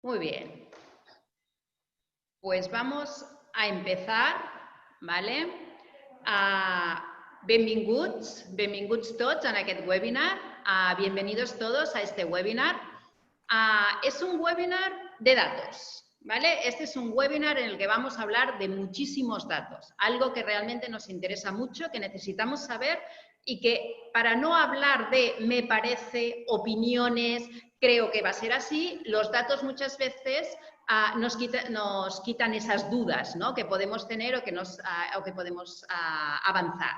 Muy bien. Pues vamos a empezar, ¿vale? Benvinguts tots en aquest webinar. Bienvenidos todos a este webinar. Es un webinar de datos, ¿vale? Este es un webinar en el que vamos a hablar de muchísimos datos, algo que realmente nos interesa mucho, que necesitamos saber y que para no hablar de me parece, opiniones, creo que va a ser así, los datos muchas veces nos quitan esas dudas, ¿no?, que podemos tener o que podemos avanzar.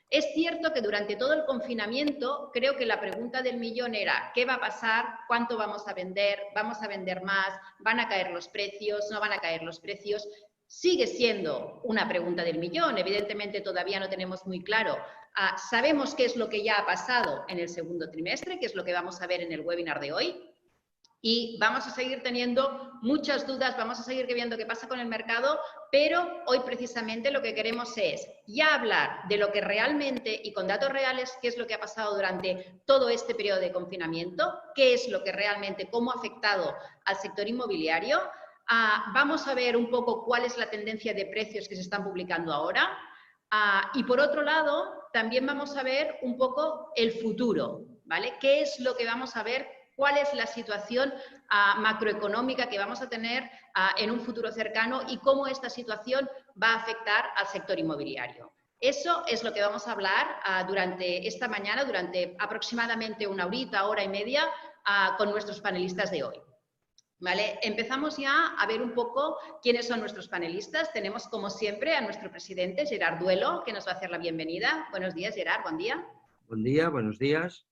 Es cierto que durante todo el confinamiento creo que la pregunta del millón era ¿qué va a pasar? ¿Cuánto vamos a vender? ¿Vamos a vender más? ¿Van a caer los precios? ¿No van a caer los precios? Sigue siendo una pregunta del millón. Evidentemente todavía no tenemos muy claro. Sabemos qué es lo que ya ha pasado en el segundo trimestre, que es lo que vamos a ver en el webinar de hoy. Y vamos a seguir teniendo muchas dudas, vamos a seguir viendo qué pasa con el mercado, pero hoy precisamente lo que queremos es ya hablar de lo que realmente y con datos reales, qué es lo que ha pasado durante todo este periodo de confinamiento, qué es lo que realmente, cómo ha afectado al sector inmobiliario. Vamos a ver un poco cuál es la tendencia de precios que se están publicando ahora. Y por otro lado, también vamos a ver un poco el futuro, ¿vale? ¿Qué es lo que vamos a ver? ¿Cuál es la situación macroeconómica que vamos a tener en un futuro cercano y cómo esta situación va a afectar al sector inmobiliario? Eso es lo que vamos a hablar durante esta mañana, durante aproximadamente una horita, hora y media, con nuestros panelistas de hoy. ¿Vale? Empezamos ya a ver un poco quiénes son nuestros panelistas. Tenemos, como siempre, a nuestro presidente, Gerard Duelo, que nos va a hacer la bienvenida. Buenos días, Gerard, buen día. Buen día, buenos días.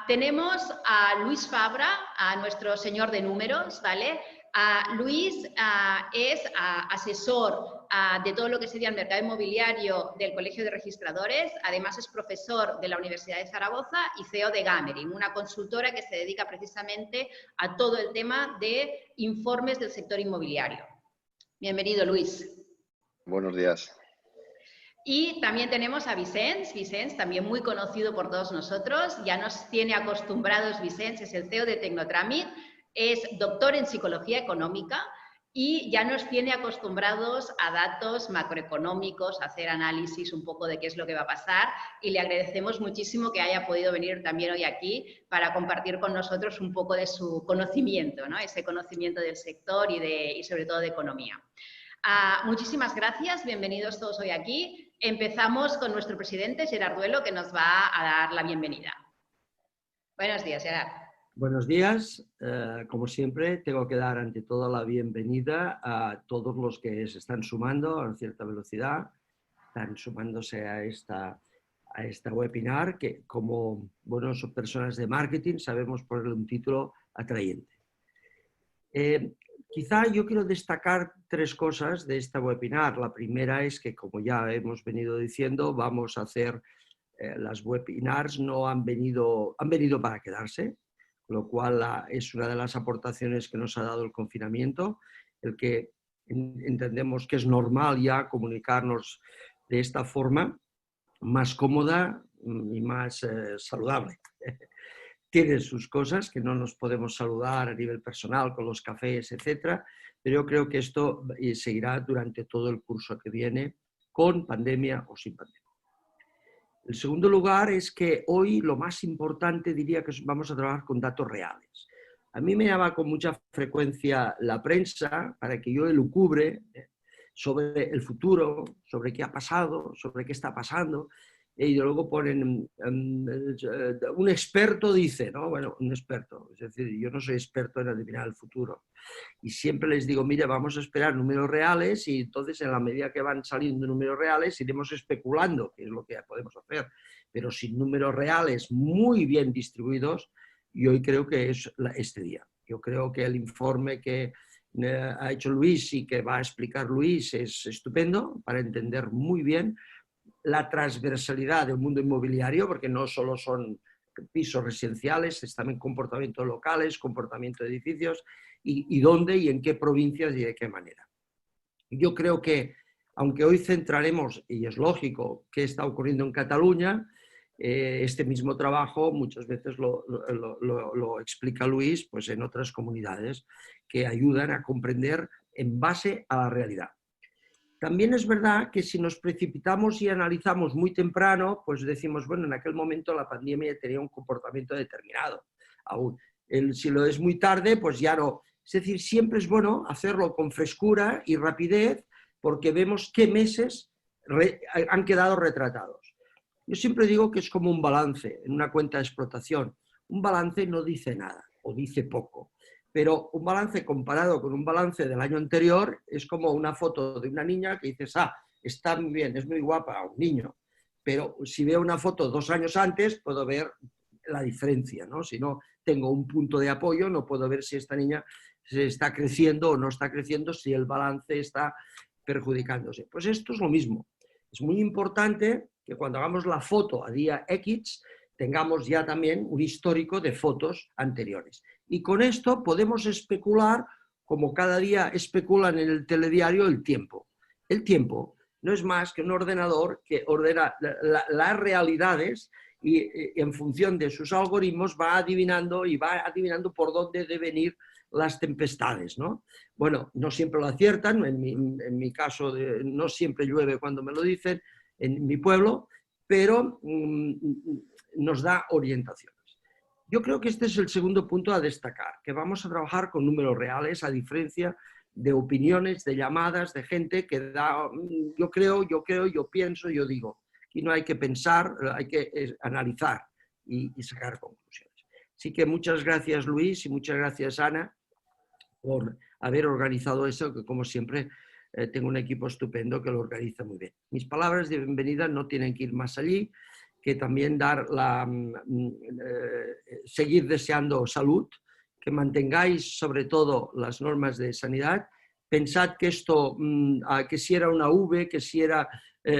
Tenemos a Luis Fabra, a nuestro señor de números, ¿vale? Luis es asesor de todo lo que sería el mercado inmobiliario del Colegio de Registradores, además es profesor de la Universidad de Zaragoza y CEO de Gamerin, una consultora que se dedica precisamente a todo el tema de informes del sector inmobiliario. Bienvenido, Luis. Buenos días. Y también tenemos a Vicens, también muy conocido por todos nosotros, ya nos tiene acostumbrados. Vicens es el CEO de Tecnotramit, es doctor en psicología económica y ya nos tiene acostumbrados a datos macroeconómicos, a hacer análisis un poco de qué es lo que va a pasar, y le agradecemos muchísimo que haya podido venir también hoy aquí para compartir con nosotros un poco de su conocimiento, ¿no? Ese conocimiento del sector y sobre todo de economía. Muchísimas gracias, bienvenidos todos hoy aquí. Empezamos con nuestro presidente, Gerard Duelo, que nos va a dar la bienvenida. Buenos días, Gerard. Buenos días. Como siempre, tengo que dar ante todo la bienvenida a todos los que se están sumando a cierta velocidad, están sumándose a esta webinar, que como buenas personas de marketing sabemos ponerle un título atrayente. Quizá yo quiero destacar tres cosas de esta webinar. La primera es que, como ya hemos venido diciendo, vamos a hacer las webinars, han venido para quedarse, con lo cual es una de las aportaciones que nos ha dado el confinamiento, el que entendemos que es normal ya comunicarnos de esta forma más cómoda y más saludable. Tiene sus cosas, que no nos podemos saludar a nivel personal con los cafés, etcétera, pero yo creo que esto seguirá durante todo el curso que viene, con pandemia o sin pandemia. El segundo lugar es que hoy lo más importante diría que vamos a trabajar con datos reales. A mí me llama con mucha frecuencia la prensa para que yo elucubre sobre el futuro, sobre qué ha pasado, sobre qué está pasando. Y luego ponen, un experto dice, ¿no? Bueno, un experto, es decir, yo no soy experto en adivinar el futuro. Y siempre les digo, mira, vamos a esperar números reales y entonces en la medida que van saliendo números reales iremos especulando, que es lo que podemos hacer. Pero sin números reales muy bien distribuidos, y hoy creo que es este día. Yo creo que el informe que ha hecho Luis y que va a explicar Luis es estupendo para entender muy bien la transversalidad del mundo inmobiliario, porque no solo son pisos residenciales, es también comportamientos locales, comportamiento de edificios, y dónde y en qué provincias y de qué manera. Yo creo que, aunque hoy centraremos, y es lógico, qué está ocurriendo en Cataluña, este mismo trabajo muchas veces lo explica Luis pues en otras comunidades que ayudan a comprender en base a la realidad. También es verdad que si nos precipitamos y analizamos muy temprano, pues decimos, bueno, en aquel momento la pandemia tenía un comportamiento determinado. Aún si lo es muy tarde, pues ya no. Es decir, siempre es bueno hacerlo con frescura y rapidez porque vemos qué meses han quedado retratados. Yo siempre digo que es como un balance en una cuenta de explotación. Un balance no dice nada o dice poco. Pero un balance comparado con un balance del año anterior es como una foto de una niña que dices, ah, está muy bien, es muy guapa, un niño. Pero si veo una foto 2 años antes, puedo ver la diferencia, ¿no? Si no tengo un punto de apoyo, no puedo ver si esta niña se está creciendo o no está creciendo, si el balance está perjudicándose. Pues esto es lo mismo. Es muy importante que cuando hagamos la foto a día X, tengamos ya también un histórico de fotos anteriores. Y con esto podemos especular, como cada día especulan en el telediario, el tiempo. El tiempo no es más que un ordenador que ordena las realidades y en función de sus algoritmos va adivinando por dónde deben ir las tempestades, ¿no? Bueno, no siempre lo aciertan, en mi caso no siempre llueve cuando me lo dicen, en mi pueblo, pero nos da orientaciones. Yo creo que este es el segundo punto a destacar, que vamos a trabajar con números reales, a diferencia de opiniones, de llamadas, de gente que da, yo creo, yo pienso, yo digo. Aquí no hay que pensar, hay que analizar y sacar conclusiones. Así que muchas gracias, Luis, y muchas gracias, Ana, por haber organizado eso, que como siempre tengo un equipo estupendo que lo organiza muy bien. Mis palabras de bienvenida no tienen que ir más allí, que también seguir deseando salud, que mantengáis sobre todo las normas de sanidad. Pensad que esto, que si era una V, que si era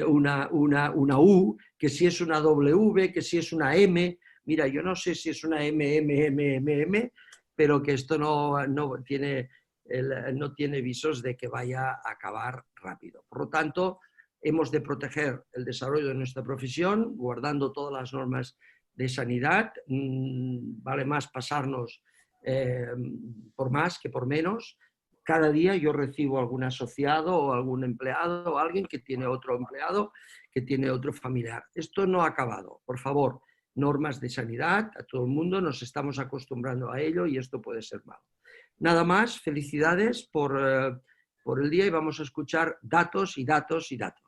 una U, que si es una W, que si es una M. Mira, yo no sé si es una M, pero que esto no tiene visos de que vaya a acabar rápido. Por lo tanto, hemos de proteger el desarrollo de nuestra profesión, guardando todas las normas de sanidad. Vale más pasarnos por más que por menos. Cada día yo recibo algún asociado o algún empleado o alguien que tiene otro empleado, que tiene otro familiar. Esto no ha acabado. Por favor, normas de sanidad, a todo el mundo nos estamos acostumbrando a ello y esto puede ser malo. Nada más, felicidades por el día y vamos a escuchar datos y datos y datos.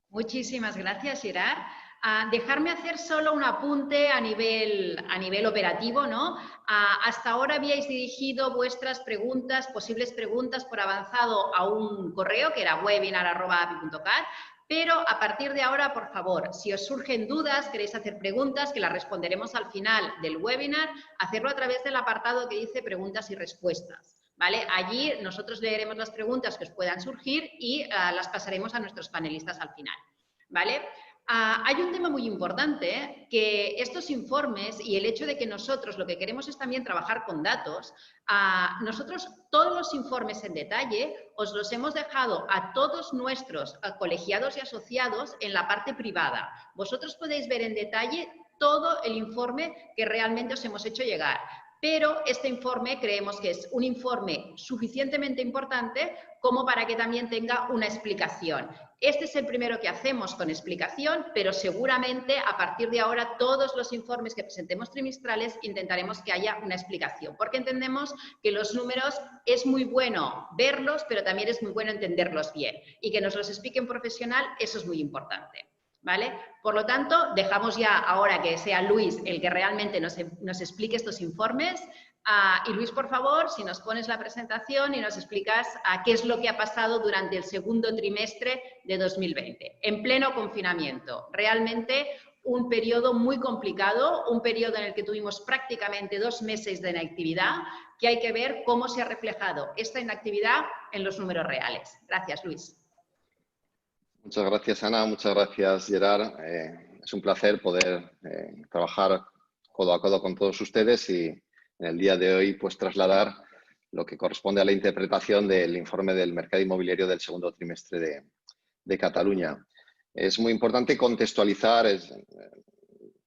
Muchísimas gracias, Gerard. Dejarme hacer solo un apunte a nivel operativo, ¿no? Hasta ahora habíais dirigido vuestras preguntas, posibles preguntas por avanzado a un correo que era webinar@api.cat, pero a partir de ahora, por favor, si os surgen dudas, queréis hacer preguntas, que las responderemos al final del webinar, hacerlo a través del apartado que dice preguntas y respuestas. ¿Vale? Allí nosotros leeremos las preguntas que os puedan surgir y las pasaremos a nuestros panelistas al final. ¿Vale? Hay un tema muy importante, que estos informes y el hecho de que nosotros lo que queremos es también trabajar con datos, nosotros todos los informes en detalle os los hemos dejado a todos nuestros colegiados y asociados en la parte privada. Vosotros podéis ver en detalle todo el informe que realmente os hemos hecho llegar. Pero este informe creemos que es un informe suficientemente importante como para que también tenga una explicación. Este es el primero que hacemos con explicación, pero seguramente a partir de ahora todos los informes que presentemos trimestrales intentaremos que haya una explicación, porque entendemos que los números es muy bueno verlos, pero también es muy bueno entenderlos bien y que nos los explique un profesional, eso es muy importante. ¿Vale? Por lo tanto, dejamos ya ahora que sea Luis el que realmente nos explique estos informes. Y Luis, por favor, si nos pones la presentación y nos explicas qué es lo que ha pasado durante el segundo trimestre de 2020, en pleno confinamiento. Realmente un periodo muy complicado, un periodo en el que tuvimos prácticamente 2 meses de inactividad, que hay que ver cómo se ha reflejado esta inactividad en los números reales. Gracias, Luis. Muchas gracias, Ana. Muchas gracias, Gerard. Es un placer poder trabajar codo a codo con todos ustedes y en el día de hoy pues trasladar lo que corresponde a la interpretación del informe del mercado inmobiliario del segundo trimestre de Cataluña. Es muy importante contextualizar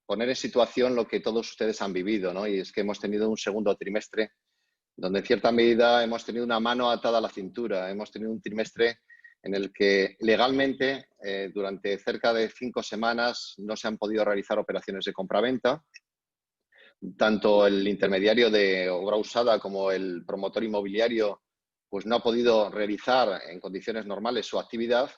poner en situación lo que todos ustedes han vivido, ¿no? Y es que hemos tenido un segundo trimestre donde en cierta medida hemos tenido una mano atada a la cintura. Hemos tenido un trimestre en el que legalmente durante cerca de 5 semanas no se han podido realizar operaciones de compraventa. Tanto el intermediario de obra usada como el promotor inmobiliario pues no ha podido realizar en condiciones normales su actividad,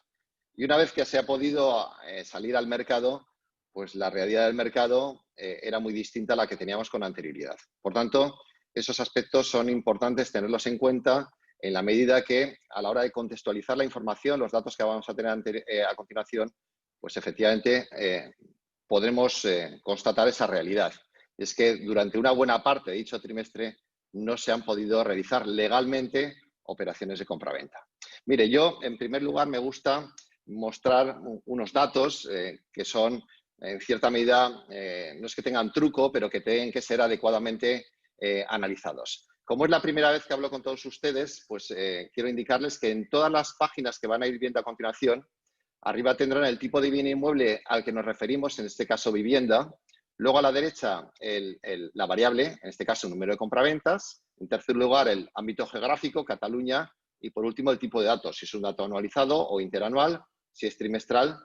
y una vez que se ha podido salir al mercado, pues la realidad del mercado era muy distinta a la que teníamos con anterioridad. Por tanto, esos aspectos son importantes tenerlos en cuenta en la medida que a la hora de contextualizar la información, los datos que vamos a tener a continuación, pues efectivamente podremos constatar esa realidad. Es que durante una buena parte de dicho trimestre no se han podido realizar legalmente operaciones de compraventa. Mire, yo en primer lugar me gusta mostrar unos datos que son en cierta medida, no es que tengan truco, pero que tienen que ser adecuadamente analizados. Como es la primera vez que hablo con todos ustedes, pues quiero indicarles que en todas las páginas que van a ir viendo a continuación, arriba tendrán el tipo de bien inmueble al que nos referimos, en este caso vivienda. Luego a la derecha la variable, en este caso número de compraventas. En tercer lugar el ámbito geográfico, Cataluña. Y por último el tipo de datos, si es un dato anualizado o interanual, si es trimestral.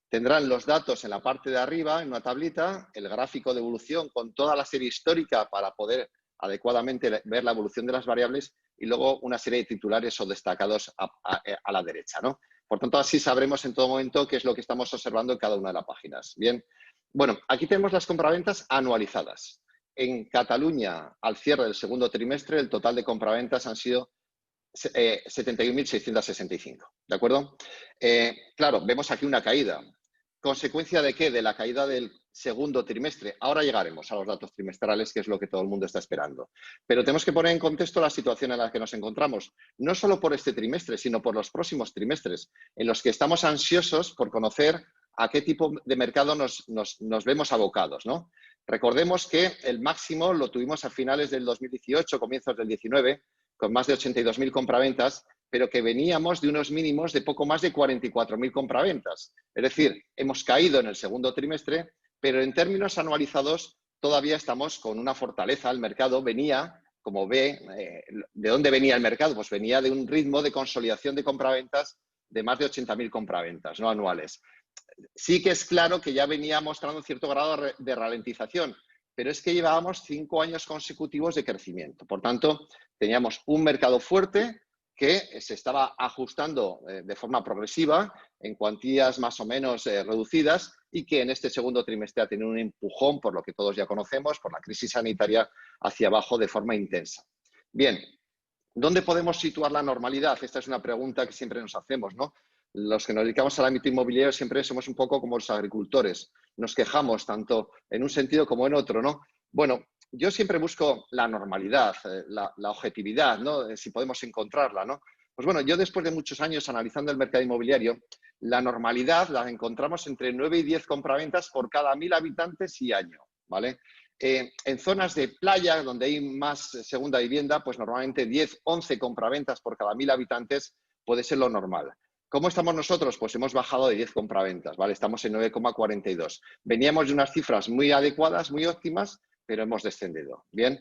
Tendrán los datos en la parte de arriba, en una tablita, el gráfico de evolución con toda la serie histórica para poder adecuadamente ver la evolución de las variables, y luego una serie de titulares o destacados a la derecha, ¿no? Por tanto, así sabremos en todo momento qué es lo que estamos observando en cada una de las páginas. Bien, bueno, aquí tenemos las compraventas anualizadas. En Cataluña, al cierre del segundo trimestre, el total de compraventas han sido 71.665, ¿de acuerdo? Claro, vemos aquí una caída. ¿Consecuencia de qué? De la caída del segundo trimestre. Ahora llegaremos a los datos trimestrales, que es lo que todo el mundo está esperando. Pero tenemos que poner en contexto la situación en la que nos encontramos, no solo por este trimestre, sino por los próximos trimestres, en los que estamos ansiosos por conocer a qué tipo de mercado nos vemos abocados, ¿no? Recordemos que el máximo lo tuvimos a finales del 2018, comienzos del 19, con más de 82.000 compraventas, pero que veníamos de unos mínimos de poco más de 44.000 compraventas. Es decir, hemos caído en el segundo trimestre, pero en términos anualizados todavía estamos con una fortaleza. El mercado venía, como ve, ¿de dónde venía el mercado? Pues venía de un ritmo de consolidación de compraventas de más de 80.000 compraventas, ¿no? Anuales. Sí que es claro que ya venía mostrando un cierto grado de ralentización, pero es que llevábamos 5 años consecutivos de crecimiento. Por tanto, teníamos un mercado fuerte que se estaba ajustando de forma progresiva en cuantías más o menos reducidas, y que en este segundo trimestre ha tenido un empujón, por lo que todos ya conocemos, por la crisis sanitaria, hacia abajo de forma intensa. Bien, ¿dónde podemos situar la normalidad? Esta es una pregunta que siempre nos hacemos, ¿no? Los que nos dedicamos al ámbito inmobiliario siempre somos un poco como los agricultores. Nos quejamos tanto en un sentido como en otro, ¿no? Bueno, yo siempre busco la normalidad, la objetividad, ¿no? Si podemos encontrarla, ¿no? Pues bueno, yo después de muchos años analizando el mercado inmobiliario, la normalidad la encontramos entre 9 y 10 compraventas por cada 1.000 habitantes y año, ¿vale? En zonas de playa donde hay más segunda vivienda, pues normalmente 10, 11 compraventas por cada 1.000 habitantes puede ser lo normal. ¿Cómo estamos nosotros? Pues hemos bajado de 10 compraventas, ¿vale? Estamos en 9,42. Veníamos de unas cifras muy adecuadas, muy óptimas, pero hemos descendido. Bien,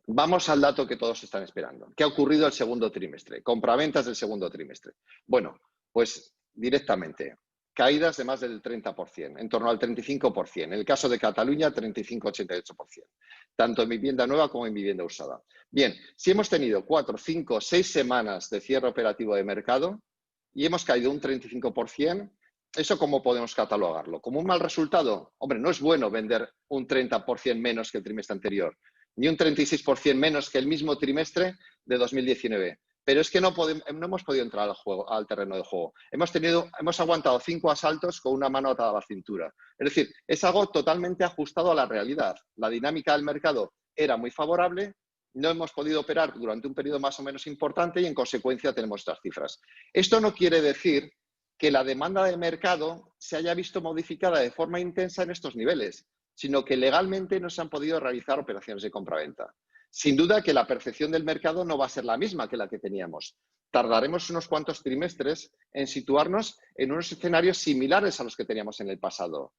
vamos al dato que todos están esperando. ¿Qué ha ocurrido el segundo trimestre? Compraventas del segundo trimestre. Bueno, pues directamente, caídas de más del 30%, en torno al 35%. En el caso de Cataluña, 35-88%. Tanto en vivienda nueva como en vivienda usada. Bien, si hemos tenido 4, 5, 6 semanas de cierre operativo de mercado y hemos caído un 35%, ¿eso cómo podemos catalogarlo? ¿Como un mal resultado? Hombre, no es bueno vender un 30% menos que el trimestre anterior, ni un 36% menos que el mismo trimestre de 2019. Pero es que no hemos podido entrar al terreno de juego. Hemos aguantado 5 asaltos con una mano atada a la cintura. Es decir, es algo totalmente ajustado a la realidad. La dinámica del mercado era muy favorable, no hemos podido operar durante un periodo más o menos importante y en consecuencia tenemos estas cifras. Esto no quiere decir que la demanda del mercado se haya visto modificada de forma intensa en estos niveles, sino que legalmente no se han podido realizar operaciones de compraventa. Sin duda que la percepción del mercado no va a ser la misma que la que teníamos. Tardaremos unos cuantos trimestres en situarnos en unos escenarios similares a los que teníamos en el pasado.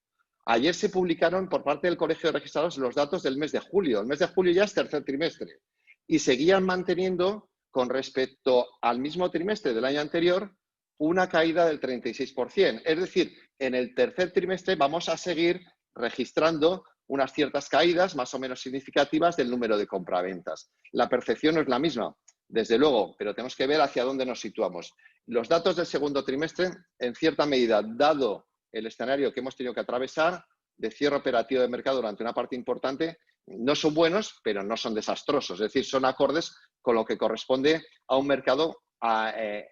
Ayer se publicaron por parte del Colegio de Registrados los datos del mes de julio. El mes de julio ya es tercer trimestre. Y seguían manteniendo, con respecto al mismo trimestre del año anterior, una caída del 36%. Es decir, en el tercer trimestre vamos a seguir registrando unas ciertas caídas más o menos significativas del número de compraventas. La percepción no es la misma, desde luego, pero tenemos que ver hacia dónde nos situamos. Los datos del segundo trimestre, en cierta medida, dado el escenario que hemos tenido que atravesar de cierre operativo de mercado durante una parte importante, no son buenos, pero no son desastrosos. Es decir, son acordes con lo que corresponde a un mercado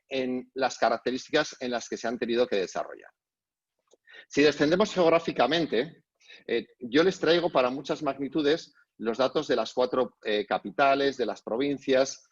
en las características en las que se han tenido que desarrollar. Si descendemos geográficamente, yo les traigo para muchas magnitudes los datos de las 4 capitales, de las provincias.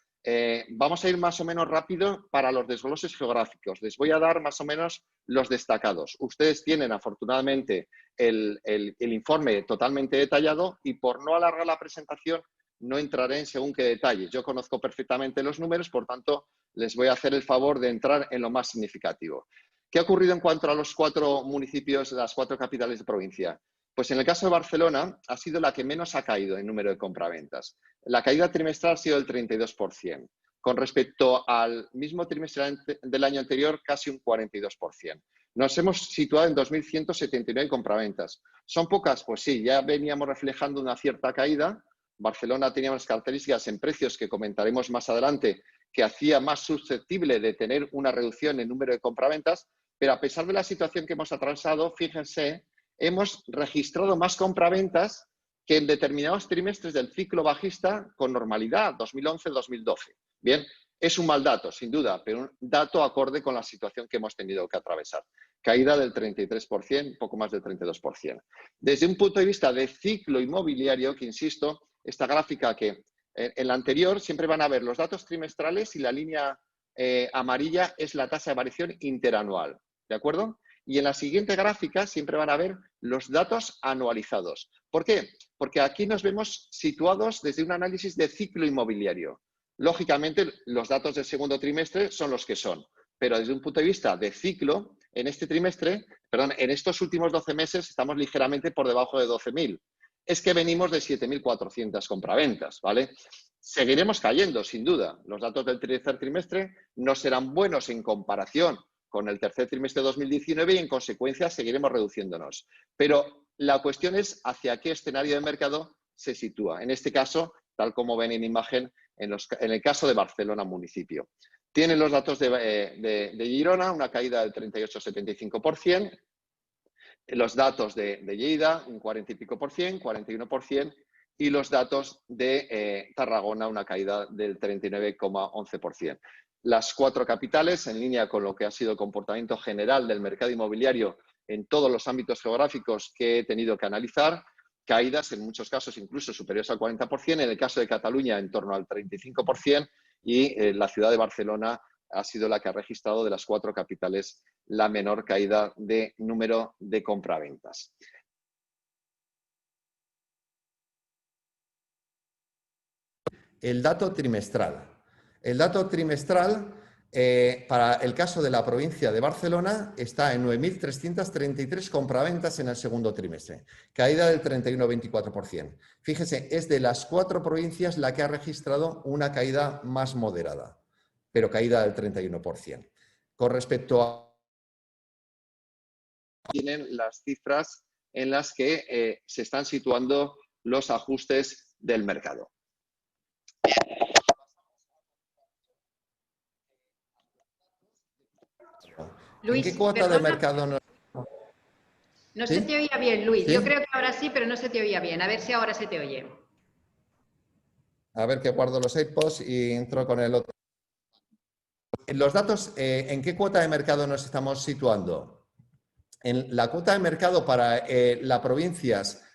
Vamos a ir más o menos rápido para los desgloses geográficos. Les voy a dar más o menos los destacados. Ustedes tienen, afortunadamente, el informe totalmente detallado y por no alargar la presentación no entraré en según qué detalles. Yo conozco perfectamente los números, por tanto, les voy a hacer el favor de entrar en lo más significativo. ¿Qué ha ocurrido en cuanto a los 4 municipios, las 4 capitales de provincia? Pues en el caso de Barcelona ha sido la que menos ha caído en número de compraventas. La caída trimestral ha sido del 32%. Con respecto al mismo trimestre del año anterior, casi un 42%. Nos hemos situado en 2.179 compraventas. ¿Son pocas? Pues sí, ya veníamos reflejando una cierta caída. Barcelona tenía unas características en precios que comentaremos más adelante que hacía más susceptible de tener una reducción en número de compraventas, pero a pesar de la situación que hemos atravesado, fíjense, hemos registrado más compraventas que en determinados trimestres del ciclo bajista con normalidad, 2011-2012. Bien, es un mal dato, sin duda, pero un dato acorde con la situación que hemos tenido que atravesar. Caída del 33%, poco más del 32%. Desde un punto de vista de ciclo inmobiliario, que insisto, esta gráfica que en la anterior siempre van a ver los datos trimestrales y la línea amarilla es la tasa de variación interanual, ¿de acuerdo? Y en la siguiente gráfica siempre van a ver los datos anualizados. ¿Por qué? Porque aquí nos vemos situados desde un análisis de ciclo inmobiliario. Lógicamente, los datos del segundo trimestre son los que son, pero desde un punto de vista de ciclo, en este trimestre, perdón, en estos últimos 12 meses estamos ligeramente por debajo de 12.000. Es que venimos de 7.400 compraventas, ¿vale? Seguiremos cayendo, sin duda. Los datos del tercer trimestre no serán buenos en comparación con el tercer trimestre de 2019 y, en consecuencia, seguiremos reduciéndonos. Pero la cuestión es hacia qué escenario de mercado se sitúa. En este caso, tal como ven en imagen, en el caso de Barcelona municipio. Tienen los datos de Girona, una caída del 38,75%. Los datos de Lleida, un 40 y pico por cien, 41%. Y los datos de Tarragona, una caída del 39,11%. Las 4 capitales, en línea con lo que ha sido el comportamiento general del mercado inmobiliario en todos los ámbitos geográficos que he tenido que analizar, caídas en muchos casos incluso superiores al 40%, en el caso de Cataluña en torno al 35% y la ciudad de Barcelona ha sido la que ha registrado de las 4 capitales la menor caída de número de compraventas. El dato trimestral. El dato trimestral, para el caso de la provincia de Barcelona, está en 9.333 compraventas en el segundo trimestre, caída del 31,24%. Fíjese, es de las 4 provincias la que ha registrado una caída más moderada, pero caída del 31%. Con respecto a... Tienen las cifras en las que se están situando los ajustes del mercado. Luis, ¿En qué cuota perdona, de mercado no? no ¿Sí? se te oía bien, Luis. ¿Sí? Yo creo que ahora sí, pero no se te oía bien. A ver si ahora se te oye. A ver que guardo los AirPods y entro con el otro. Los datos, ¿en qué cuota de mercado nos estamos situando? En la cuota de mercado para las provincias,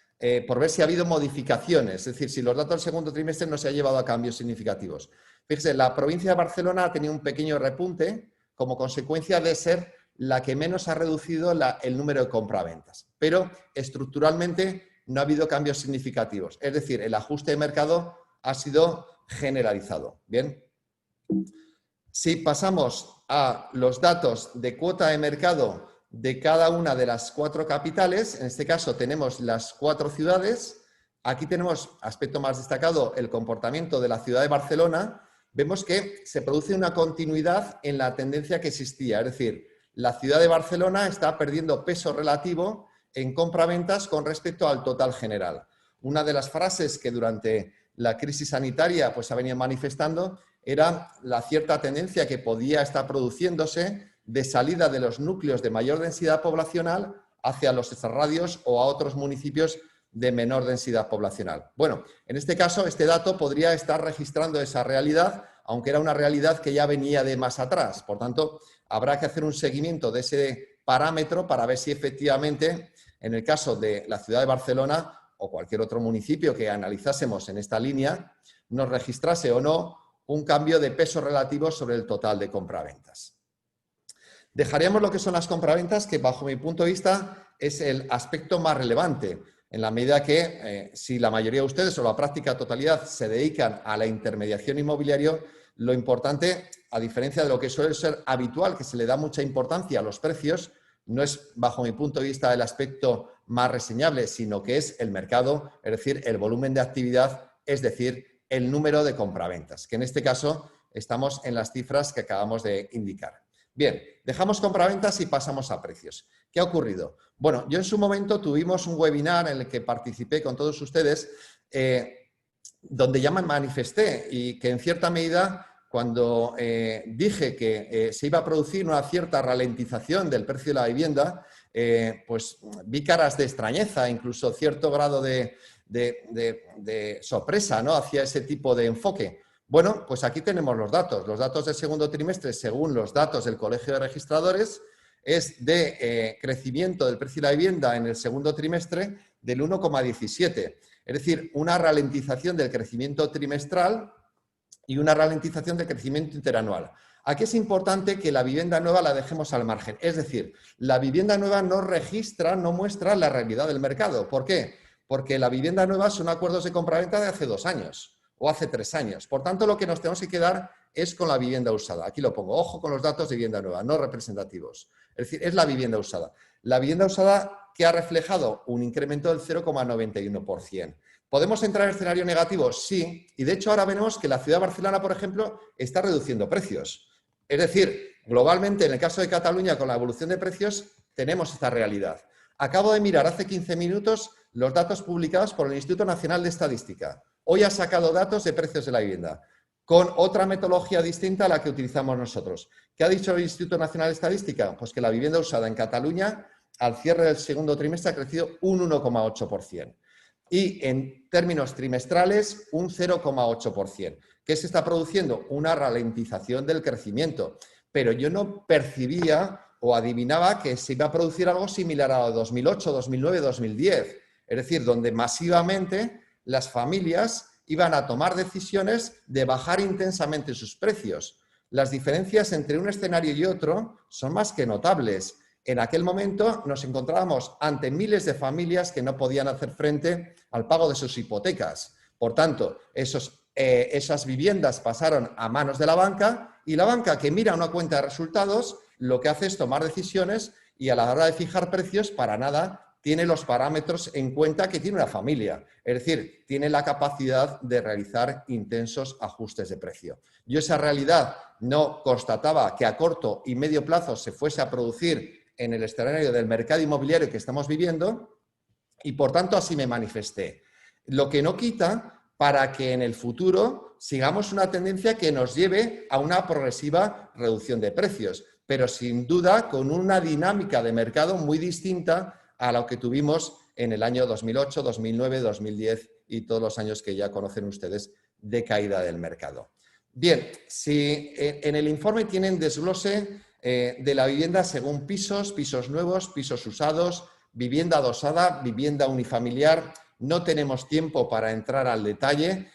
por ver si ha habido modificaciones, es decir, si los datos del segundo trimestre no se han llevado a cambios significativos. Fíjese, la provincia de Barcelona ha tenido un pequeño repunte como consecuencia de ser la que menos ha reducido el número de compraventas. Pero estructuralmente no ha habido cambios significativos. Es decir, el ajuste de mercado ha sido generalizado. Bien. Si pasamos a los datos de cuota de mercado de cada una de las 4 capitales. En este caso tenemos las 4 ciudades. Aquí tenemos, aspecto más destacado, el comportamiento de la ciudad de Barcelona. Vemos que se produce una continuidad en la tendencia que existía. Es decir, la ciudad de Barcelona está perdiendo peso relativo en compraventas con respecto al total general. Una de las frases que durante la crisis sanitaria pues, ha venido manifestando era la cierta tendencia que podía estar produciéndose de salida de los núcleos de mayor densidad poblacional hacia los extrarradios o a otros municipios de menor densidad poblacional. Bueno, en este caso, este dato podría estar registrando esa realidad, aunque era una realidad que ya venía de más atrás. Por tanto, habrá que hacer un seguimiento de ese parámetro para ver si efectivamente, en el caso de la ciudad de Barcelona o cualquier otro municipio que analizásemos en esta línea, nos registrase o no un cambio de peso relativo sobre el total de compraventas. Dejaríamos lo que son las compraventas, que bajo mi punto de vista es el aspecto más relevante, en la medida que si la mayoría de ustedes o la práctica totalidad se dedican a la intermediación inmobiliaria, lo importante, a diferencia de lo que suele ser habitual, que se le da mucha importancia a los precios, no es, bajo mi punto de vista, el aspecto más reseñable, sino que es el mercado, es decir, el volumen de actividad, es decir, el número de compraventas, que en este caso estamos en las cifras que acabamos de indicar. Bien, dejamos compraventas y pasamos a precios. ¿Qué ha ocurrido? Bueno, yo en su momento tuvimos un webinar en el que participé con todos ustedes, donde ya me manifesté y que en cierta medida, cuando dije que se iba a producir una cierta ralentización del precio de la vivienda, pues vi caras de extrañeza, incluso cierto grado de sorpresa, ¿no?, hacia ese tipo de enfoque. Bueno, pues aquí tenemos los datos. Los datos del segundo trimestre, según los datos del Colegio de Registradores, es de crecimiento del precio de la vivienda en el segundo trimestre del 1,17. Es decir, una ralentización del crecimiento trimestral y una ralentización del crecimiento interanual. Aquí es importante que la vivienda nueva la dejemos al margen. Es decir, la vivienda nueva no registra, no muestra la realidad del mercado. ¿Por qué? Porque la vivienda nueva son acuerdos de compraventa de hace 2 años o hace 3 años. Por tanto, lo que nos tenemos que quedar es con la vivienda usada. Aquí lo pongo. Ojo con los datos de vivienda nueva, no representativos. Es decir, es la vivienda usada. La vivienda usada que ha reflejado un incremento del 0,91%. ¿Podemos entrar en el escenario negativo? Sí. Y de hecho ahora vemos que la ciudad de Barcelona, por ejemplo, está reduciendo precios. Es decir, globalmente, en el caso de Cataluña, con la evolución de precios, tenemos esta realidad. Acabo de mirar hace 15 minutos los datos publicados por el Instituto Nacional de Estadística. Hoy ha sacado datos de precios de la vivienda, con otra metodología distinta a la que utilizamos nosotros. ¿Qué ha dicho el Instituto Nacional de Estadística? Pues que la vivienda usada en Cataluña, al cierre del segundo trimestre, ha crecido un 1,8%. Y en términos trimestrales, un 0,8%. ¿Qué se está produciendo? Una ralentización del crecimiento. Pero yo no percibía o adivinaba que se iba a producir algo similar a 2008, 2009, 2010. Es decir, donde masivamente las familias iban a tomar decisiones de bajar intensamente sus precios. Las diferencias entre un escenario y otro son más que notables. En aquel momento nos encontrábamos ante miles de familias que no podían hacer frente al pago de sus hipotecas. Por tanto, esas viviendas pasaron a manos de la banca y la banca, que mira una cuenta de resultados, lo que hace es tomar decisiones y a la hora de fijar precios para nada tiene los parámetros en cuenta que tiene una familia. Es decir, tiene la capacidad de realizar intensos ajustes de precio. Yo esa realidad no constataba que a corto y medio plazo se fuese a producir en el escenario del mercado inmobiliario que estamos viviendo y, por tanto, así me manifesté. Lo que no quita para que en el futuro sigamos una tendencia que nos lleve a una progresiva reducción de precios, pero sin duda con una dinámica de mercado muy distinta a lo que tuvimos en el año 2008, 2009, 2010 y todos los años que ya conocen ustedes de caída del mercado. Bien, si en el informe tienen desglose de la vivienda según pisos, pisos nuevos, pisos usados, vivienda adosada, vivienda unifamiliar. No tenemos tiempo para entrar al detalle.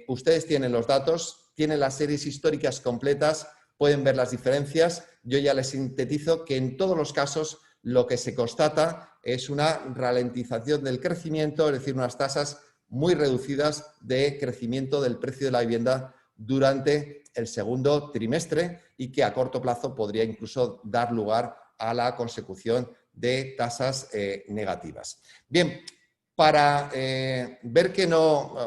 Ustedes tienen los datos, tienen las series históricas completas, pueden ver las diferencias. Yo ya les sintetizo que en todos los casos lo que se constata es una ralentización del crecimiento, es decir, unas tasas muy reducidas de crecimiento del precio de la vivienda durante el segundo trimestre y que a corto plazo podría incluso dar lugar a la consecución de tasas negativas. Bien, para ver que no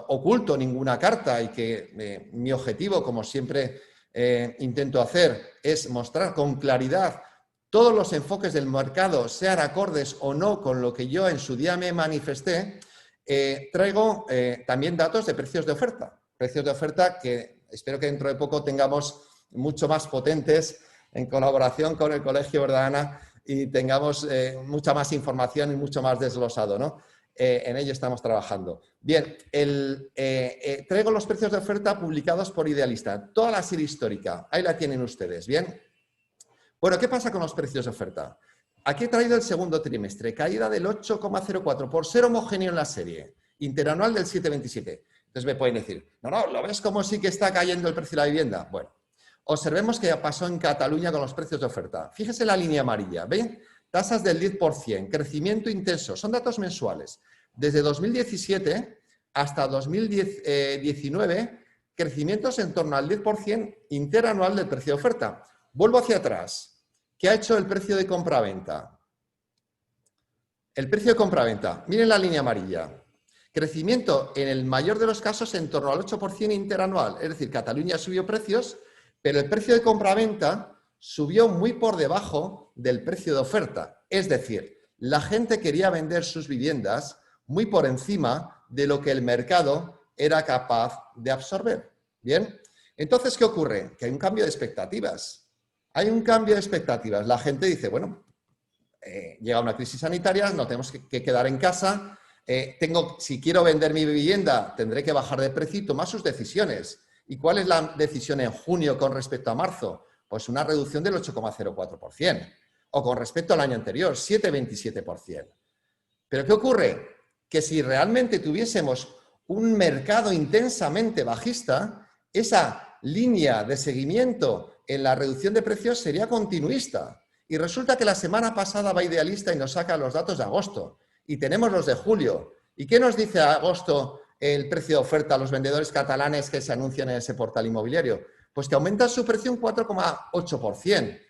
oculto ninguna carta y que mi objetivo, como siempre intento hacer, es mostrar con claridad todos los enfoques del mercado, sean acordes o no con lo que yo en su día me manifesté, traigo también datos de precios de oferta. Precios de oferta que espero que dentro de poco tengamos mucho más potentes en colaboración con el colegio, ¿verdad, Ana? Y tengamos mucha más información y mucho más desglosado, ¿no? En ello estamos trabajando. Bien, traigo los precios de oferta publicados por Idealista. Toda la serie histórica, ahí la tienen ustedes, ¿bien? Bueno, ¿qué pasa con los precios de oferta? Aquí he traído el segundo trimestre, caída del 8,04 por ser homogéneo en la serie, interanual del 7,27. Entonces me pueden decir, no, ¿lo ves como sí que está cayendo el precio de la vivienda? Bueno, observemos qué pasó en Cataluña con los precios de oferta. Fíjese la línea amarilla, ¿ven? Tasas del 10%, crecimiento intenso, son datos mensuales. Desde 2017 hasta 2019, crecimientos en torno al 10% interanual del precio de oferta. Vuelvo hacia atrás. ¿Qué ha hecho el precio de compraventa? El precio de compraventa, miren la línea amarilla. Crecimiento en el mayor de los casos en torno al 8% interanual. Es decir, Cataluña subió precios, pero el precio de compraventa subió muy por debajo del precio de oferta. Es decir, la gente quería vender sus viviendas muy por encima de lo que el mercado era capaz de absorber. ¿Bien? Entonces, ¿qué ocurre? Que hay un cambio de expectativas. Hay un cambio de expectativas. La gente dice, bueno, llega una crisis sanitaria, nos tenemos que quedar en casa. Si quiero vender mi vivienda, tendré que bajar de precio y tomar sus decisiones. ¿Y cuál es la decisión en junio con respecto a marzo? Pues una reducción del 8,04%. O con respecto al año anterior, 7,27%. ¿Pero qué ocurre? Que si realmente tuviésemos un mercado intensamente bajista, esa línea de seguimiento en la reducción de precios sería continuista. Y resulta que la semana pasada va Idealista y nos saca los datos de agosto. Y tenemos los de julio. ¿Y qué nos dice agosto el precio de oferta a los vendedores catalanes que se anuncian en ese portal inmobiliario? Pues que aumenta su precio un 4,8%.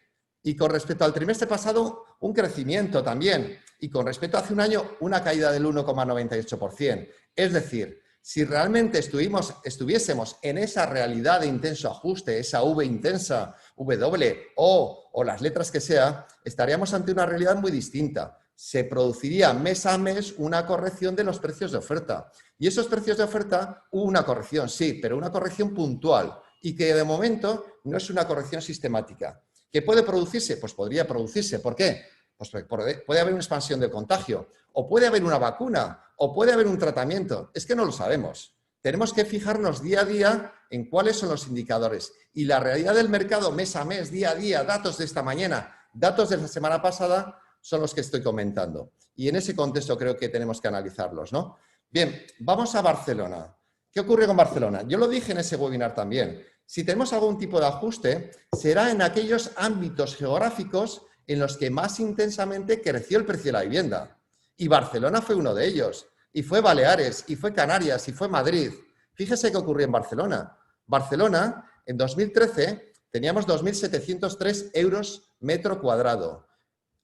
Y con respecto al trimestre pasado, un crecimiento también. Y con respecto a hace un año, una caída del 1,98%. Es decir, si realmente estuviésemos en esa realidad de intenso ajuste, esa V intensa, W o las letras que sea, estaríamos ante una realidad muy distinta. Se produciría mes a mes una corrección de los precios de oferta. Y esos precios de oferta, hubo una corrección, sí, pero una corrección puntual y que de momento no es una corrección sistemática. ¿Qué puede producirse? Pues podría producirse. ¿Por qué? Pues puede haber una expansión del contagio, o puede haber una vacuna, o puede haber un tratamiento. Es que no lo sabemos. Tenemos que fijarnos día a día en cuáles son los indicadores. Y la realidad del mercado mes a mes, día a día, datos de esta mañana, datos de la semana pasada, son los que estoy comentando. Y en ese contexto creo que tenemos que analizarlos, ¿no? Bien, vamos a Barcelona. ¿Qué ocurre con Barcelona? Yo lo dije en ese webinar también. Si tenemos algún tipo de ajuste, será en aquellos ámbitos geográficos en los que más intensamente creció el precio de la vivienda. Y Barcelona fue uno de ellos. Y fue Baleares, y fue Canarias, y fue Madrid. Fíjese qué ocurrió en Barcelona. Barcelona, en 2013, teníamos 2.703 euros metro cuadrado.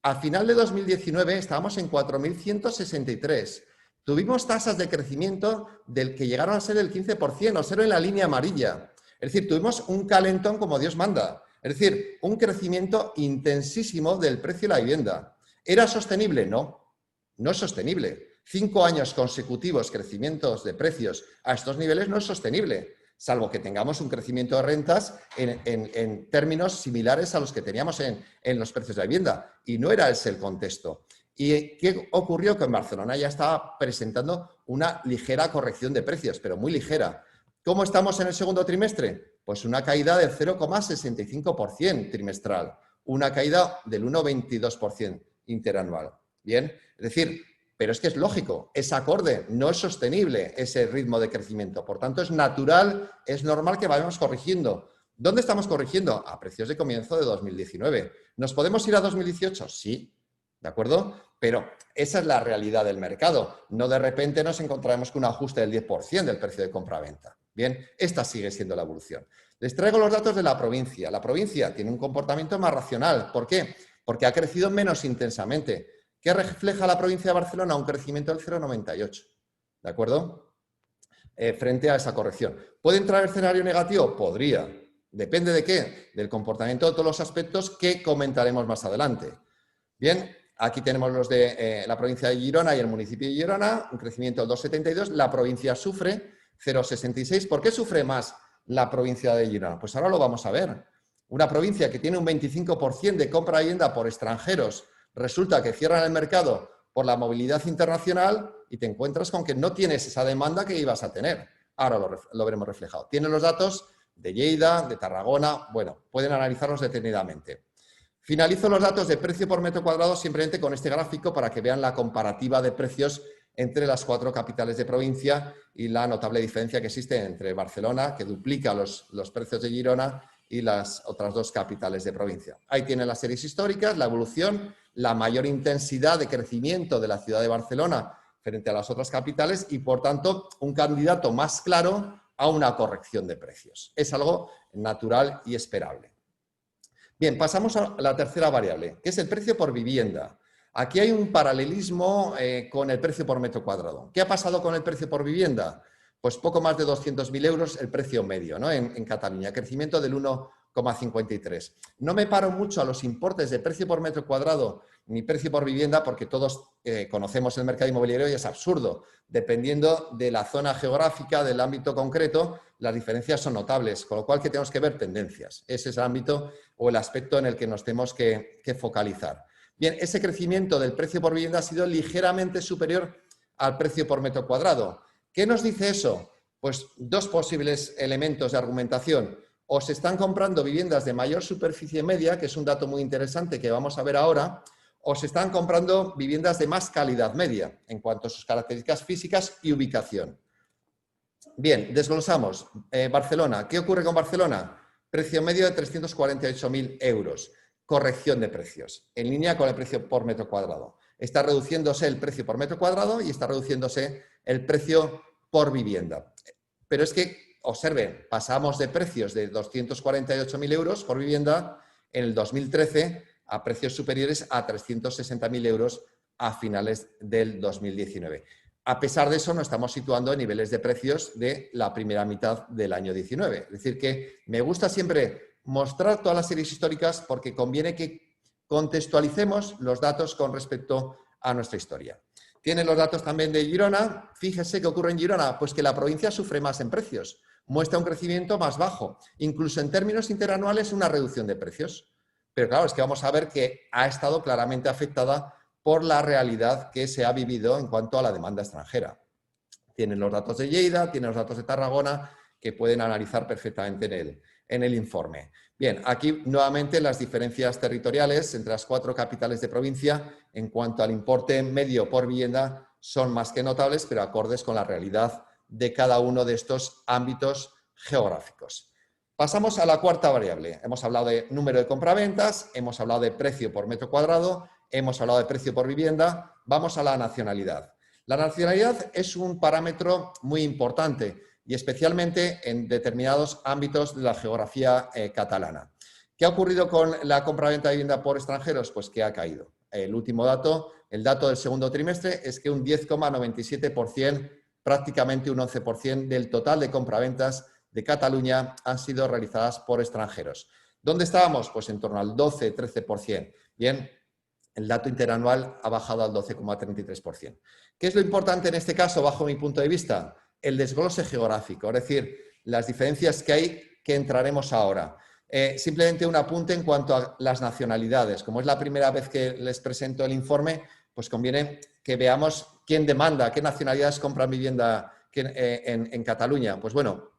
Al final de 2019 estábamos en 4.163. Tuvimos tasas de crecimiento del que llegaron a ser el 15%, o ser en la línea amarilla. Es decir, tuvimos un calentón como Dios manda. Es decir, un crecimiento intensísimo del precio de la vivienda. ¿Era sostenible? No, no es sostenible. 5 años consecutivos crecimientos de precios a estos niveles no es sostenible, salvo que tengamos un crecimiento de rentas en términos similares a los que teníamos en los precios de la vivienda. Y no era ese el contexto. ¿Y qué ocurrió? Que en Barcelona ya estaba presentando una ligera corrección de precios, pero muy ligera. ¿Cómo estamos en el segundo trimestre? Pues una caída del 0,65% trimestral, una caída del 1,22% interanual. Bien, es decir, pero es que es lógico, es acorde, no es sostenible ese ritmo de crecimiento. Por tanto, es natural, es normal que vayamos corrigiendo. ¿Dónde estamos corrigiendo? A precios de comienzo de 2019. ¿Nos podemos ir a 2018? Sí, ¿de acuerdo? Pero esa es la realidad del mercado. No de repente nos encontraremos con un ajuste del 10% del precio de compra-venta. Bien, esta sigue siendo la evolución. Les traigo los datos de la provincia. La provincia tiene un comportamiento más racional. ¿Por qué? porque ha crecido menos intensamente. ¿Qué refleja la provincia de Barcelona? Un crecimiento del 0,98, ¿de acuerdo? Frente a esa corrección. ¿Puede entrar el escenario negativo? Podría. ¿Depende de qué? Del comportamiento de todos los aspectos que comentaremos más adelante. Bien, aquí tenemos los de la provincia de Girona y el municipio de Girona, un crecimiento del 2,72. La provincia sufre 0,66. ¿Por qué sufre más la provincia de Girona? Pues ahora lo vamos a ver. Una provincia que tiene un 25% de compra de vivienda por extranjeros, resulta que cierran el mercado por la movilidad internacional y te encuentras con que no tienes esa demanda que ibas a tener. Ahora lo veremos reflejado. Tienen los datos de Lleida, de Tarragona, bueno, pueden analizarlos detenidamente. Finalizo los datos de precio por metro cuadrado simplemente con este gráfico para que vean la comparativa de precios entre las 4 capitales de provincia y la notable diferencia que existe entre Barcelona, que duplica los precios de Girona, y las otras 2 capitales de provincia. Ahí tienen las series históricas, la evolución, la mayor intensidad de crecimiento de la ciudad de Barcelona frente a las otras capitales y, por tanto, un candidato más claro a una corrección de precios. Es algo natural y esperable. Bien, pasamos a la tercera variable, que es el precio por vivienda. Aquí hay un paralelismo con el precio por metro cuadrado. ¿Qué ha pasado con el precio por vivienda? Pues poco más de 200.000 euros el precio medio, ¿no? en Cataluña, crecimiento del 1,53. No me paro mucho a los importes de precio por metro cuadrado ni precio por vivienda porque todos conocemos el mercado inmobiliario y es absurdo. Dependiendo de la zona geográfica, del ámbito concreto, las diferencias son notables, con lo cual que tenemos que ver tendencias. Ese es el ámbito o el aspecto en el que nos tenemos que focalizar. Bien, ese crecimiento del precio por vivienda ha sido ligeramente superior al precio por metro cuadrado. ¿Qué nos dice eso? Pues 2 posibles elementos de argumentación. O se están comprando viviendas de mayor superficie media, que es un dato muy interesante que vamos a ver ahora, o se están comprando viviendas de más calidad media en cuanto a sus características físicas y ubicación. Bien, desglosamos. Barcelona. ¿Qué ocurre con Barcelona? Precio medio de 348.000 euros. Corrección de precios, en línea con el precio por metro cuadrado. Está reduciéndose el precio por metro cuadrado y está reduciéndose el precio por vivienda. Pero es que, observen, pasamos de precios de 248.000 euros por vivienda en el 2013 a precios superiores a 360.000 euros a finales del 2019. A pesar de eso, nos estamos situando en niveles de precios de la primera mitad del año 19. Es decir, que me gusta siempre mostrar todas las series históricas porque conviene que contextualicemos los datos con respecto a nuestra historia. Tienen los datos también de Girona. Fíjese qué ocurre en Girona, pues que la provincia sufre más en precios, muestra un crecimiento más bajo, incluso en términos interanuales una reducción de precios. Pero claro, es que vamos a ver que ha estado claramente afectada por la realidad que se ha vivido en cuanto a la demanda extranjera. Tienen los datos de Lleida, tienen los datos de Tarragona, que pueden analizar perfectamente en el informe. Bien, aquí nuevamente las diferencias territoriales entre las 4 capitales de provincia en cuanto al importe medio por vivienda son más que notables, pero acordes con la realidad de cada uno de estos ámbitos geográficos. Pasamos a la cuarta variable. Hemos hablado de número de compraventas, hemos hablado de precio por metro cuadrado, hemos hablado de precio por vivienda. Vamos a la nacionalidad. La nacionalidad es un parámetro muy importante y especialmente en determinados ámbitos de la geografía catalana. ¿Qué ha ocurrido con la compraventa de vivienda por extranjeros? Pues que ha caído. El último dato, el dato del segundo trimestre, es que un 10,97%, prácticamente un 11% del total de compraventas de Cataluña han sido realizadas por extranjeros. ¿Dónde estábamos? Pues en torno al 12-13%. Bien, el dato interanual ha bajado al 12,33%. ¿Qué es lo importante en este caso, bajo mi punto de vista? El desglose geográfico, es decir, las diferencias que hay que entraremos ahora. Simplemente un apunte en cuanto a las nacionalidades. Como es la primera vez que les presento el informe, pues conviene que veamos quién demanda, qué nacionalidades compran vivienda en Cataluña. Pues bueno,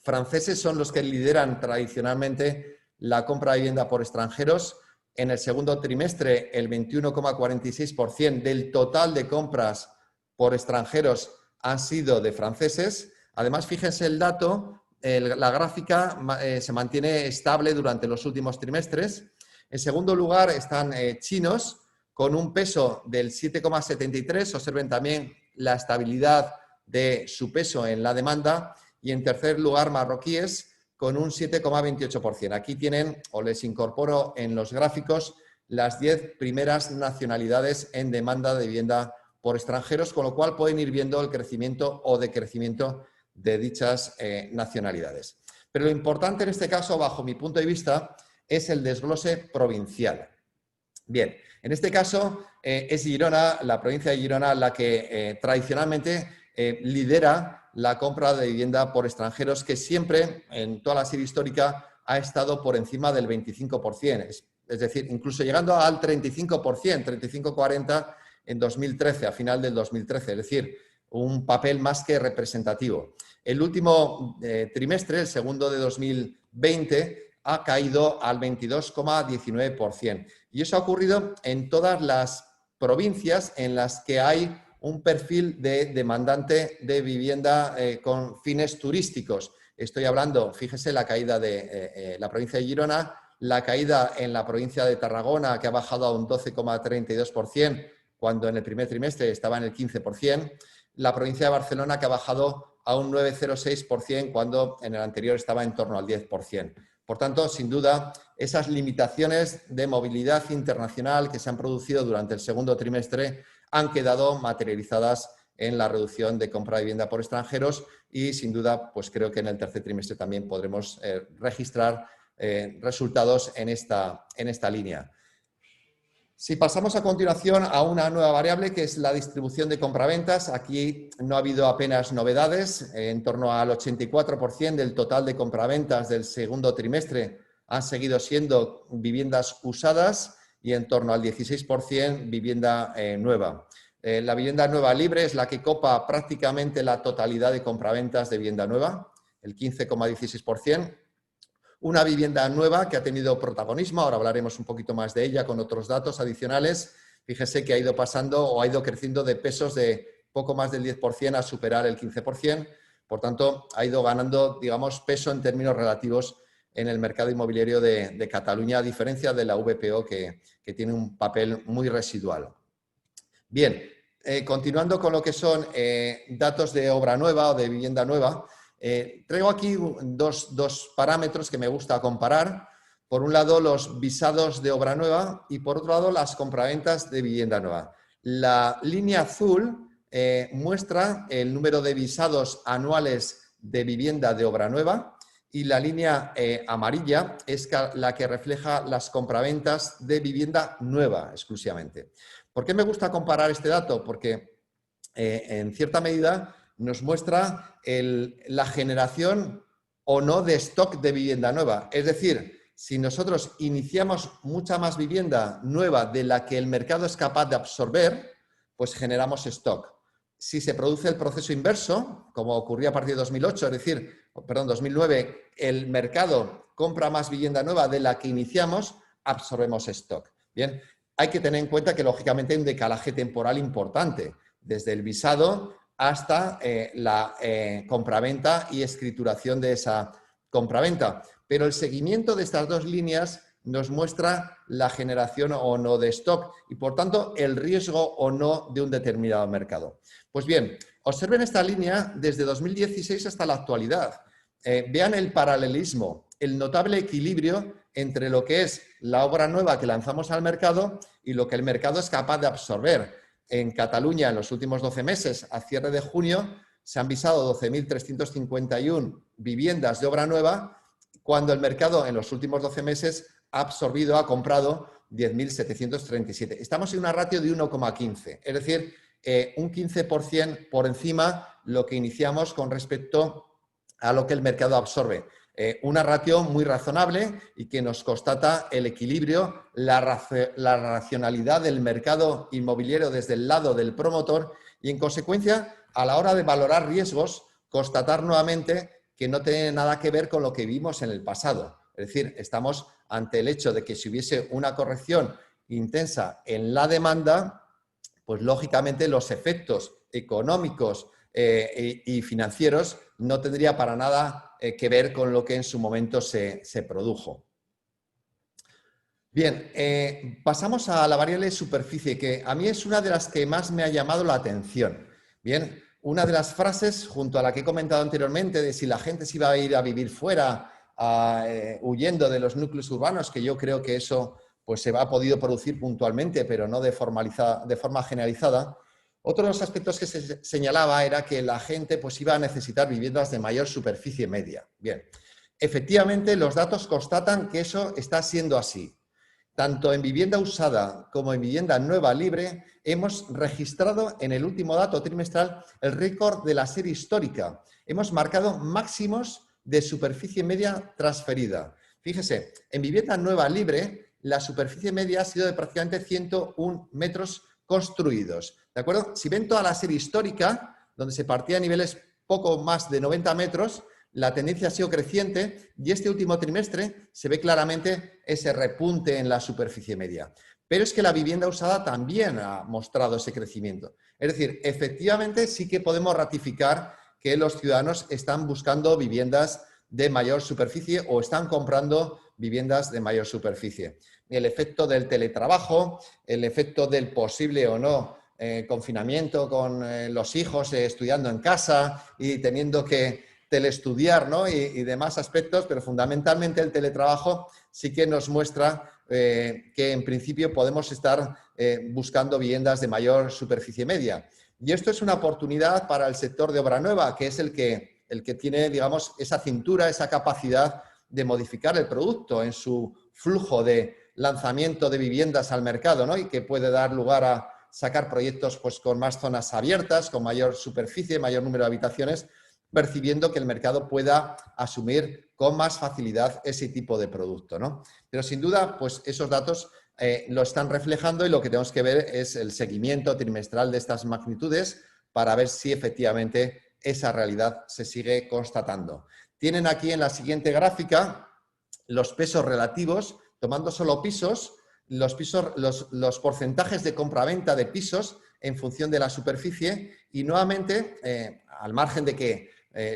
franceses son los que lideran tradicionalmente la compra de vivienda por extranjeros. En el segundo trimestre, el 21,46% del total de compras por extranjeros han sido de franceses. Además, fíjense el dato, la gráfica se mantiene estable durante los últimos trimestres. En segundo lugar están chinos, con un peso del 7,73. Observen también la estabilidad de su peso en la demanda. Y en tercer lugar, marroquíes, con un 7,28%. Aquí tienen, o les incorporo en los gráficos, las 10 primeras nacionalidades en demanda de vivienda por extranjeros, con lo cual pueden ir viendo el crecimiento o decrecimiento de dichas nacionalidades. Pero lo importante en este caso, bajo mi punto de vista, es el desglose provincial. Bien, en este caso es Girona, la provincia de Girona, la que tradicionalmente lidera la compra de vivienda por extranjeros, que siempre, en toda la serie histórica, ha estado por encima del 25%. Es decir, incluso llegando al 35%, 35-40% en 2013, a final del 2013. Es decir, un papel más que representativo. El último trimestre, el segundo de 2020, ha caído al 22,19%. Y eso ha ocurrido en todas las provincias en las que hay un perfil de demandante de vivienda con fines turísticos. Estoy hablando, fíjese, la caída de la provincia de Girona, la caída en la provincia de Tarragona, que ha bajado a un 12,32%, cuando en el primer trimestre estaba en el 15%, la provincia de Barcelona, que ha bajado a un 9,06%, cuando en el anterior estaba en torno al 10%. Por tanto, sin duda, esas limitaciones de movilidad internacional que se han producido durante el segundo trimestre han quedado materializadas en la reducción de compra de vivienda por extranjeros y, sin duda, pues creo que en el tercer trimestre también podremos registrar resultados en esta línea. Si pasamos a continuación a una nueva variable, que es la distribución de compraventas, aquí no ha habido apenas novedades. En torno al 84% del total de compraventas del segundo trimestre han seguido siendo viviendas usadas y en torno al 16% vivienda nueva. La vivienda nueva libre es la que copa prácticamente la totalidad de compraventas de vivienda nueva, el 15,16%. Una vivienda nueva que ha tenido protagonismo, ahora hablaremos un poquito más de ella con otros datos adicionales. Fíjese que ha ido pasando o ha ido creciendo de pesos de poco más del 10% a superar el 15%. Por tanto, ha ido ganando, digamos, peso en términos relativos en el mercado inmobiliario de Cataluña, a diferencia de la VPO, que tiene un papel muy residual. Bien, continuando con lo que son datos de obra nueva o de vivienda nueva, traigo aquí dos parámetros que me gusta comparar. Por un lado, los visados de obra nueva y por otro lado, las compraventas de vivienda nueva. La línea azul muestra el número de visados anuales de vivienda de obra nueva y la línea amarilla es la que refleja las compraventas de vivienda nueva exclusivamente. ¿Por qué me gusta comparar este dato? Porque en cierta medida nos muestra la generación o no de stock de vivienda nueva. Es decir, si nosotros iniciamos mucha más vivienda nueva de la que el mercado es capaz de absorber, pues generamos stock. Si se produce el proceso inverso, como ocurría a partir de 2008, es decir, 2009, el mercado compra más vivienda nueva de la que iniciamos, absorbemos stock. Bien, hay que tener en cuenta que, lógicamente, hay un decalaje temporal importante, desde el visado hasta la compraventa y escrituración de esa compraventa. Pero el seguimiento de estas dos líneas nos muestra la generación o no de stock y, por tanto, el riesgo o no de un determinado mercado. Pues bien, observen esta línea desde 2016 hasta la actualidad. Vean el paralelismo, el notable equilibrio entre lo que es la obra nueva que lanzamos al mercado y lo que el mercado es capaz de absorber. En Cataluña, en los últimos 12 meses, a cierre de junio, se han visado 12.351 viviendas de obra nueva, cuando el mercado en los últimos 12 meses ha absorbido, ha comprado 10.737. Estamos en una ratio de 1,15, es decir, un 15% por encima lo que iniciamos con respecto a lo que el mercado absorbe. Una ratio muy razonable y que nos constata el equilibrio, la racionalidad del mercado inmobiliario desde el lado del promotor y, en consecuencia, a la hora de valorar riesgos, constatar nuevamente que no tiene nada que ver con lo que vimos en el pasado. Es decir, estamos ante el hecho de que si hubiese una corrección intensa en la demanda, pues lógicamente los efectos económicos y financieros no tendría para nada que ver con lo que en su momento se produjo. Bien, pasamos a la variable superficie, que a mí es una de las que más me ha llamado la atención. Bien, una de las frases, junto a la que he comentado anteriormente, de si la gente se iba a ir a vivir fuera, huyendo de los núcleos urbanos, que yo creo que eso pues se ha podido producir puntualmente, pero no de forma generalizada. Otro de los aspectos que se señalaba era que la gente pues, iba a necesitar viviendas de mayor superficie media. Bien, efectivamente los datos constatan que eso está siendo así. Tanto en vivienda usada como en vivienda nueva libre, hemos registrado en el último dato trimestral el récord de la serie histórica. Hemos marcado máximos de superficie media transferida. Fíjese, en vivienda nueva libre, la superficie media ha sido de prácticamente 101 metros construidos. ¿De acuerdo? Si ven toda la serie histórica, donde se partía a niveles poco más de 90 metros, la tendencia ha sido creciente y este último trimestre se ve claramente ese repunte en la superficie media. Pero es que la vivienda usada también ha mostrado ese crecimiento. Es decir, efectivamente sí que podemos ratificar que los ciudadanos están buscando viviendas de mayor superficie o están comprando viviendas de mayor superficie. El efecto del teletrabajo, el efecto del posible o no confinamiento con los hijos estudiando en casa y teniendo que telestudiar, ¿no? y demás aspectos, pero fundamentalmente el teletrabajo sí que nos muestra que en principio podemos estar buscando viviendas de mayor superficie media. Y esto es una oportunidad para el sector de obra nueva, que es el que tiene, digamos, esa cintura, esa capacidad de modificar el producto en su flujo de lanzamiento de viviendas al mercado, ¿no? Y que puede dar lugar a sacar proyectos pues, con más zonas abiertas, con mayor superficie, mayor número de habitaciones, percibiendo que el mercado pueda asumir con más facilidad ese tipo de producto, ¿no? Pero sin duda, pues esos datos lo están reflejando y lo que tenemos que ver es el seguimiento trimestral de estas magnitudes para ver si efectivamente esa realidad se sigue constatando. Tienen aquí en la siguiente gráfica los pesos relativos, tomando solo pisos, los porcentajes de compraventa de pisos en función de la superficie y nuevamente, al margen de que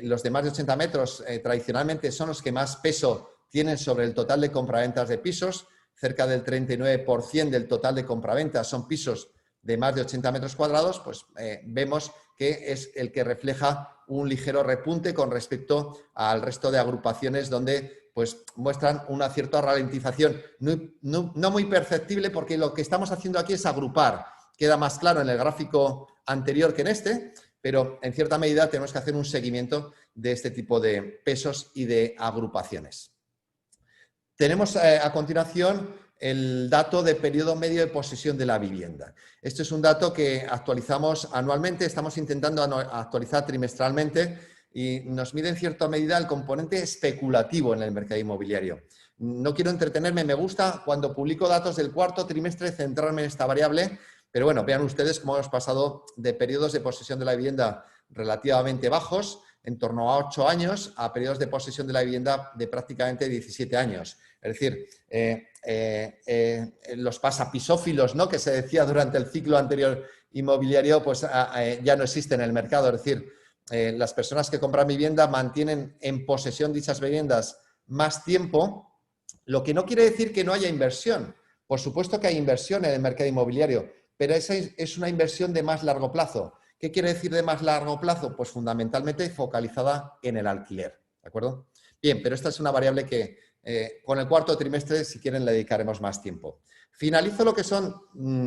los de más de 80 metros tradicionalmente son los que más peso tienen sobre el total de compraventas de pisos, cerca del 39% del total de compraventas son pisos de más de 80 metros cuadrados, pues vemos que es el que refleja un ligero repunte con respecto al resto de agrupaciones donde pues, muestran una cierta ralentización no muy perceptible porque lo que estamos haciendo aquí es agrupar. Queda más claro en el gráfico anterior que en este, pero en cierta medida tenemos que hacer un seguimiento de este tipo de pesos y de agrupaciones. Tenemos a continuación el dato de periodo medio de posesión de la vivienda. Este es un dato que actualizamos anualmente, estamos intentando actualizar trimestralmente y nos mide en cierta medida el componente especulativo en el mercado inmobiliario. No quiero entretenerme, me gusta cuando publico datos del cuarto trimestre centrarme en esta variable, pero bueno, vean ustedes cómo hemos pasado de periodos de posesión de la vivienda relativamente bajos, en torno a 8 años, a periodos de posesión de la vivienda de prácticamente 17 años. Es decir, los pasapisófilos, ¿no?, que se decía durante el ciclo anterior inmobiliario, pues ya no existen en el mercado. Es decir, las personas que compran vivienda mantienen en posesión dichas viviendas más tiempo, lo que no quiere decir que no haya inversión. Por supuesto que hay inversión en el mercado inmobiliario, pero esa es una inversión de más largo plazo. ¿Qué quiere decir de más largo plazo? Pues fundamentalmente focalizada en el alquiler, ¿de acuerdo? Bien, pero esta es una variable que con el cuarto trimestre, si quieren, le dedicaremos más tiempo. Finalizo lo que son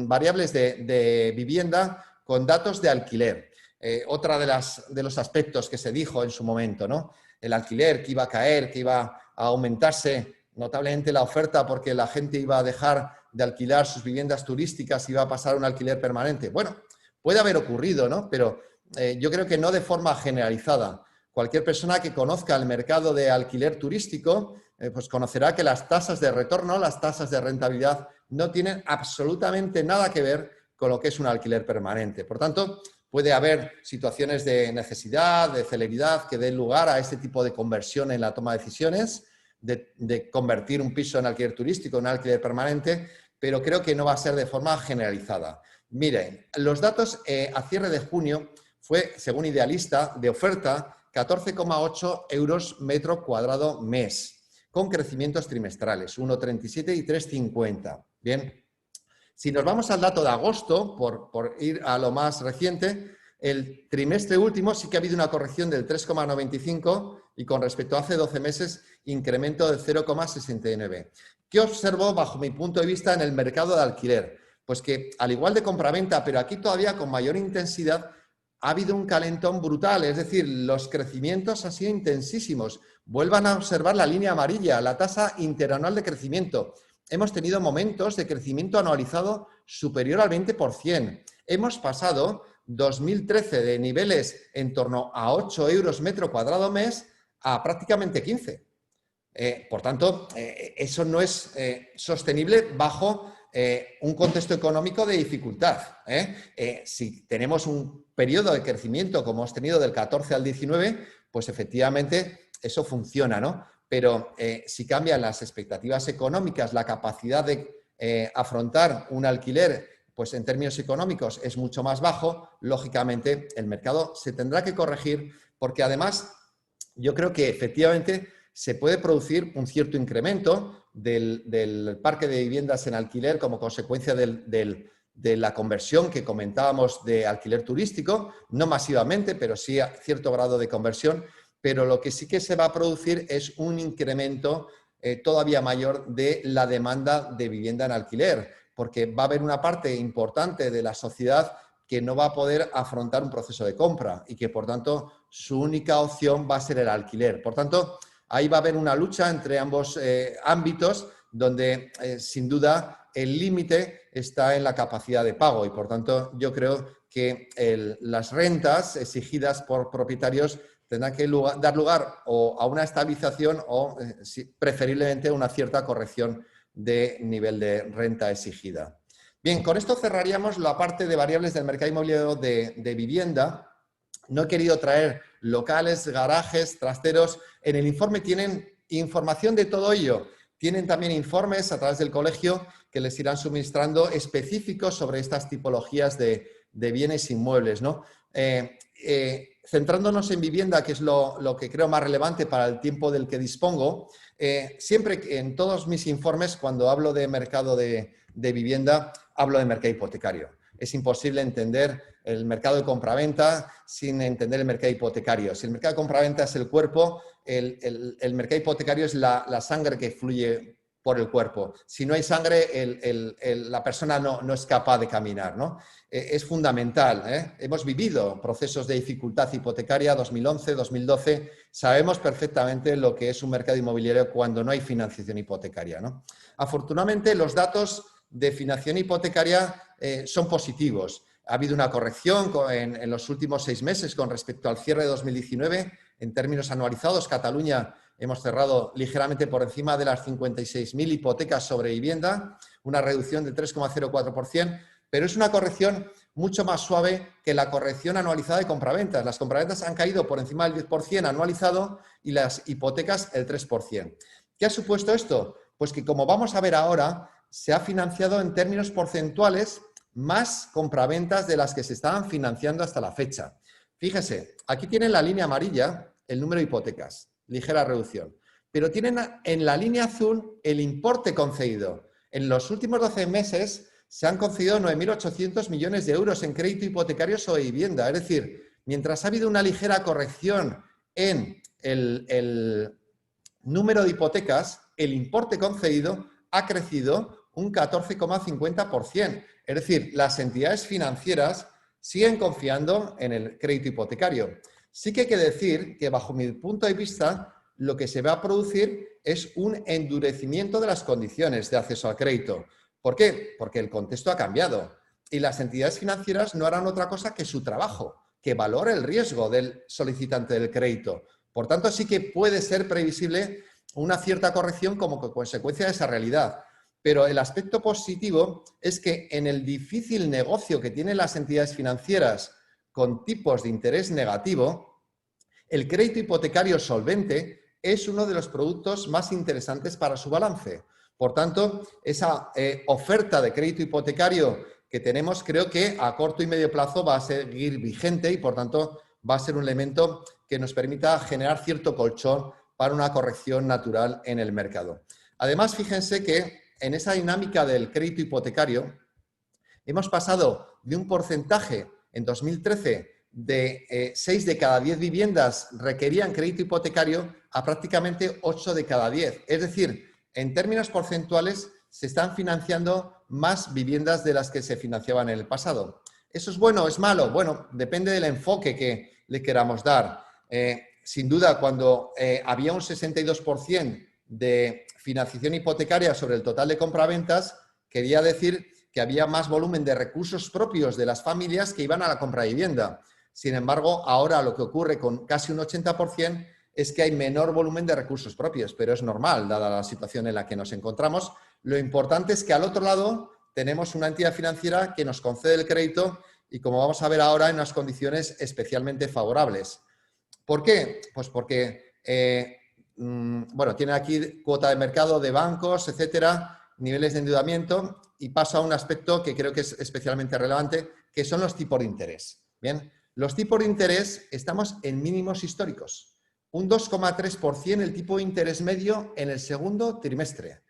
variables de vivienda con datos de alquiler. Otra de los aspectos que se dijo en su momento, ¿no? El alquiler, que iba a caer, que iba a aumentarse notablemente la oferta porque la gente iba a dejar de alquilar sus viviendas turísticas y iba a pasar a un alquiler permanente. Bueno, puede haber ocurrido, ¿no? Pero yo creo que no de forma generalizada. Cualquier persona que conozca el mercado de alquiler turístico, pues conocerá que las tasas de retorno, las tasas de rentabilidad, no tienen absolutamente nada que ver con lo que es un alquiler permanente. Por tanto, puede haber situaciones de necesidad, de celeridad, que den lugar a este tipo de conversión en la toma de decisiones, de convertir un piso en alquiler turístico en alquiler permanente, pero creo que no va a ser de forma generalizada. Miren, los datos a cierre de junio fue, según Idealista, de oferta 14,8 euros metro cuadrado mes, con crecimientos trimestrales, 1,37 y 3,50. Bien, si nos vamos al dato de agosto, por ir a lo más reciente, el trimestre último sí que ha habido una corrección del 3,95 y con respecto a hace 12 meses, incremento del 0,69. ¿Qué observo bajo mi punto de vista en el mercado de alquiler? Pues que al igual de compraventa, pero aquí todavía con mayor intensidad, ha habido un calentón brutal, es decir, los crecimientos han sido intensísimos. Vuelvan a observar la línea amarilla, la tasa interanual de crecimiento. Hemos tenido momentos de crecimiento anualizado superior al 20%. Hemos pasado 2013 de niveles en torno a 8 euros metro cuadrado mes a prácticamente 15. Por tanto, eso no es sostenible bajo un contexto económico de dificultad. Si tenemos un periodo de crecimiento como hemos tenido del 14 al 19, pues efectivamente eso funciona, ¿no? Pero si cambian las expectativas económicas, la capacidad de afrontar un alquiler, pues en términos económicos es mucho más bajo, lógicamente el mercado se tendrá que corregir porque además yo creo que efectivamente se puede producir un cierto incremento del parque de viviendas en alquiler como consecuencia de la conversión que comentábamos de alquiler turístico, no masivamente, pero sí a cierto grado de conversión, pero lo que sí que se va a producir es un incremento todavía mayor de la demanda de vivienda en alquiler, porque va a haber una parte importante de la sociedad que no va a poder afrontar un proceso de compra y que, por tanto, su única opción va a ser el alquiler. Por tanto, ahí va a haber una lucha entre ambos ámbitos donde, sin duda, el límite está en la capacidad de pago y, por tanto, yo creo que las rentas exigidas por propietarios tendrán que dar lugar o a una estabilización o, preferiblemente, una cierta corrección de nivel de renta exigida. Bien, con esto cerraríamos la parte de variables del mercado inmobiliario de vivienda. No he querido traer locales, garajes, trasteros. En el informe tienen información de todo ello. Tienen también informes a través del colegio que les irán suministrando específicos sobre estas tipologías de bienes inmuebles, ¿no? Centrándonos en vivienda, que es lo que creo más relevante para el tiempo del que dispongo, siempre en todos mis informes, cuando hablo de mercado de vivienda, hablo de mercado hipotecario. Es imposible entender el mercado de compraventa sin entender el mercado hipotecario. Si el mercado de compraventa es el cuerpo, el mercado hipotecario es la sangre que fluye por el cuerpo. Si no hay sangre, la persona no es capaz de caminar, ¿no? Es fundamental, ¿eh? Hemos vivido procesos de dificultad hipotecaria 2011, 2012. Sabemos perfectamente lo que es un mercado inmobiliario cuando no hay financiación hipotecaria, ¿no? Afortunadamente, los datos de financiación hipotecaria son positivos. Ha habido una corrección en los últimos 6 meses con respecto al cierre de 2019. En términos anualizados, Cataluña hemos cerrado ligeramente por encima de las 56.000 hipotecas sobre vivienda, una reducción del 3,04%, pero es una corrección mucho más suave que la corrección anualizada de compraventas. Las compraventas han caído por encima del 10% anualizado y las hipotecas el 3%. ¿Qué ha supuesto esto? Pues que, como vamos a ver ahora, se ha financiado en términos porcentuales más compraventas de las que se estaban financiando hasta la fecha. Fíjese, aquí tienen la línea amarilla el número de hipotecas, ligera reducción, pero tienen en la línea azul el importe concedido. En los últimos 12 meses se han concedido 9.800 millones de euros en crédito hipotecario sobre vivienda. Es decir, mientras ha habido una ligera corrección en el número de hipotecas, el importe concedido ha crecido un 14,50%. Es decir, las entidades financieras siguen confiando en el crédito hipotecario. Sí que hay que decir que, bajo mi punto de vista, lo que se va a producir es un endurecimiento de las condiciones de acceso al crédito. ¿Por qué? Porque el contexto ha cambiado y las entidades financieras no harán otra cosa que su trabajo, que valore el riesgo del solicitante del crédito. Por tanto, sí que puede ser previsible una cierta corrección como consecuencia de esa realidad. Pero el aspecto positivo es que en el difícil negocio que tienen las entidades financieras con tipos de interés negativo, el crédito hipotecario solvente es uno de los productos más interesantes para su balance. Por tanto, esa oferta de crédito hipotecario que tenemos, creo que a corto y medio plazo va a seguir vigente y, por tanto, va a ser un elemento que nos permita generar cierto colchón para una corrección natural en el mercado. Además, fíjense que en esa dinámica del crédito hipotecario hemos pasado de un porcentaje en 2013 de 6 de cada 10 viviendas requerían crédito hipotecario a prácticamente 8 de cada 10. Es decir, en términos porcentuales se están financiando más viviendas de las que se financiaban en el pasado. ¿Eso es bueno o es malo? Bueno, depende del enfoque que le queramos dar. Sin duda, cuando había un 62% de financiación hipotecaria sobre el total de compraventas, quería decir que había más volumen de recursos propios de las familias que iban a la compra de vivienda. Sin embargo, ahora lo que ocurre con casi un 80% es que hay menor volumen de recursos propios, pero es normal, dada la situación en la que nos encontramos. Lo importante es que al otro lado tenemos una entidad financiera que nos concede el crédito y, como vamos a ver ahora, en unas condiciones especialmente favorables. ¿Por qué? Pues porque bueno, tiene aquí cuota de mercado de bancos, etcétera, niveles de endeudamiento, y paso a un aspecto que creo que es especialmente relevante, que son los tipos de interés. Bien, los tipos de interés estamos en mínimos históricos. Un 2,3% el tipo de interés medio en el segundo trimestre.